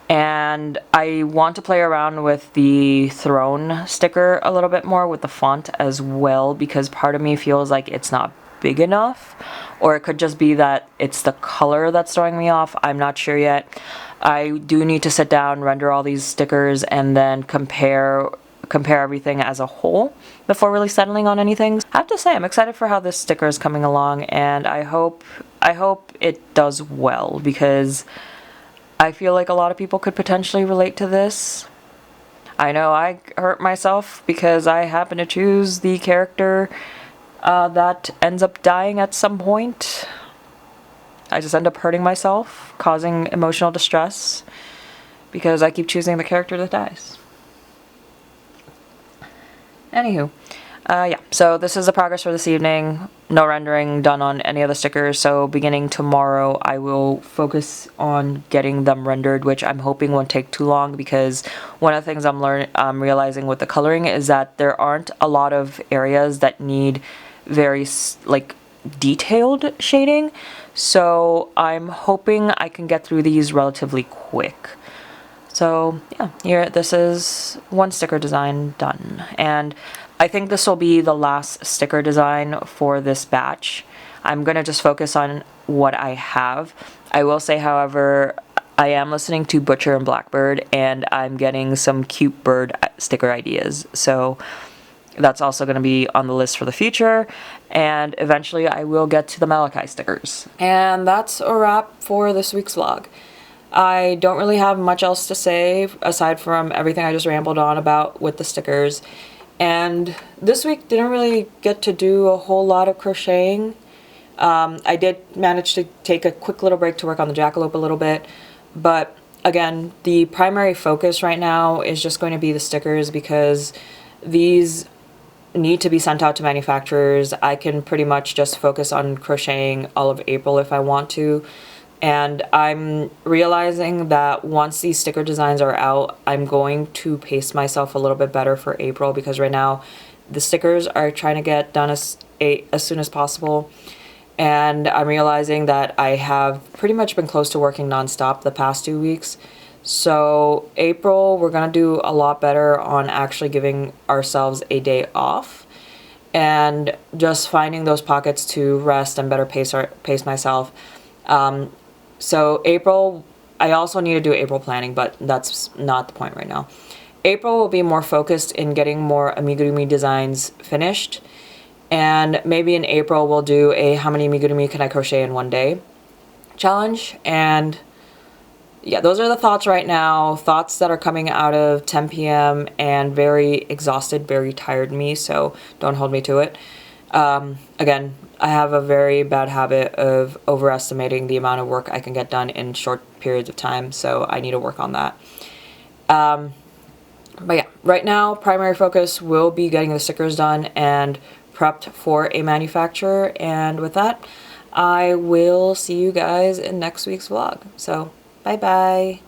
And I want to play around with the throne sticker a little bit more with the font as well, because part of me feels like it's not big enough, or it could just be that it's the color that's throwing me off. I'm not sure yet. I do need to sit down, render all these stickers, and then compare compare everything as a whole before really settling on anything. I have to say, I'm excited for how this sticker is coming along, and I hope it does well, because I feel like a lot of people could potentially relate to this. I know I hurt myself because I happen to choose the character that ends up dying at some point. I just end up hurting myself, causing emotional distress, because I keep choosing the character that dies. Anywho, yeah, so this is the progress for this evening. No rendering done on any of the stickers, so beginning tomorrow I will focus on getting them rendered, which I'm hoping won't take too long, because one of the things I'm realizing with the coloring is that there aren't a lot of areas that need very like detailed shading, so I'm hoping I can get through these relatively quick. So yeah, this is one sticker design done, and I think this will be the last sticker design for this batch. I'm gonna just focus on what I have. I will say, however, I am listening to Butcher and Blackbird, and I'm getting some cute bird sticker ideas, so that's also going to be on the list for the future, and eventually I will get to the Malachi stickers. And that's a wrap for this week's vlog. I don't really have much else to say aside from everything I just rambled on about with the stickers. And this week didn't really get to do a whole lot of crocheting. I did manage to take a quick little break to work on the jackalope a little bit, but again, the primary focus right now is just going to be the stickers, because these need to be sent out to manufacturers. I can pretty much just focus on crocheting all of April if I want to. And I'm realizing that once these sticker designs are out, I'm going to pace myself a little bit better for April, because right now the stickers are trying to get done as soon as possible. And I'm realizing that I have pretty much been close to working nonstop the past 2 weeks. So April, we're going to do a lot better on actually giving ourselves a day off and just finding those pockets to rest and better pace myself. So April, I also need to do April planning, but that's not the point right now. April will be more focused in getting more amigurumi designs finished. And maybe in April we'll do a how many amigurumi can I crochet in one day challenge. And yeah, those are the thoughts right now. Thoughts that are coming out of 10 p.m. and very exhausted, very tired me, so don't hold me to it. Again, I have a very bad habit of overestimating the amount of work I can get done in short periods of time, so I need to work on that. But yeah, right now, primary focus will be getting the stickers done and prepped for a manufacturer, and with that, I will see you guys in next week's vlog. So, bye-bye.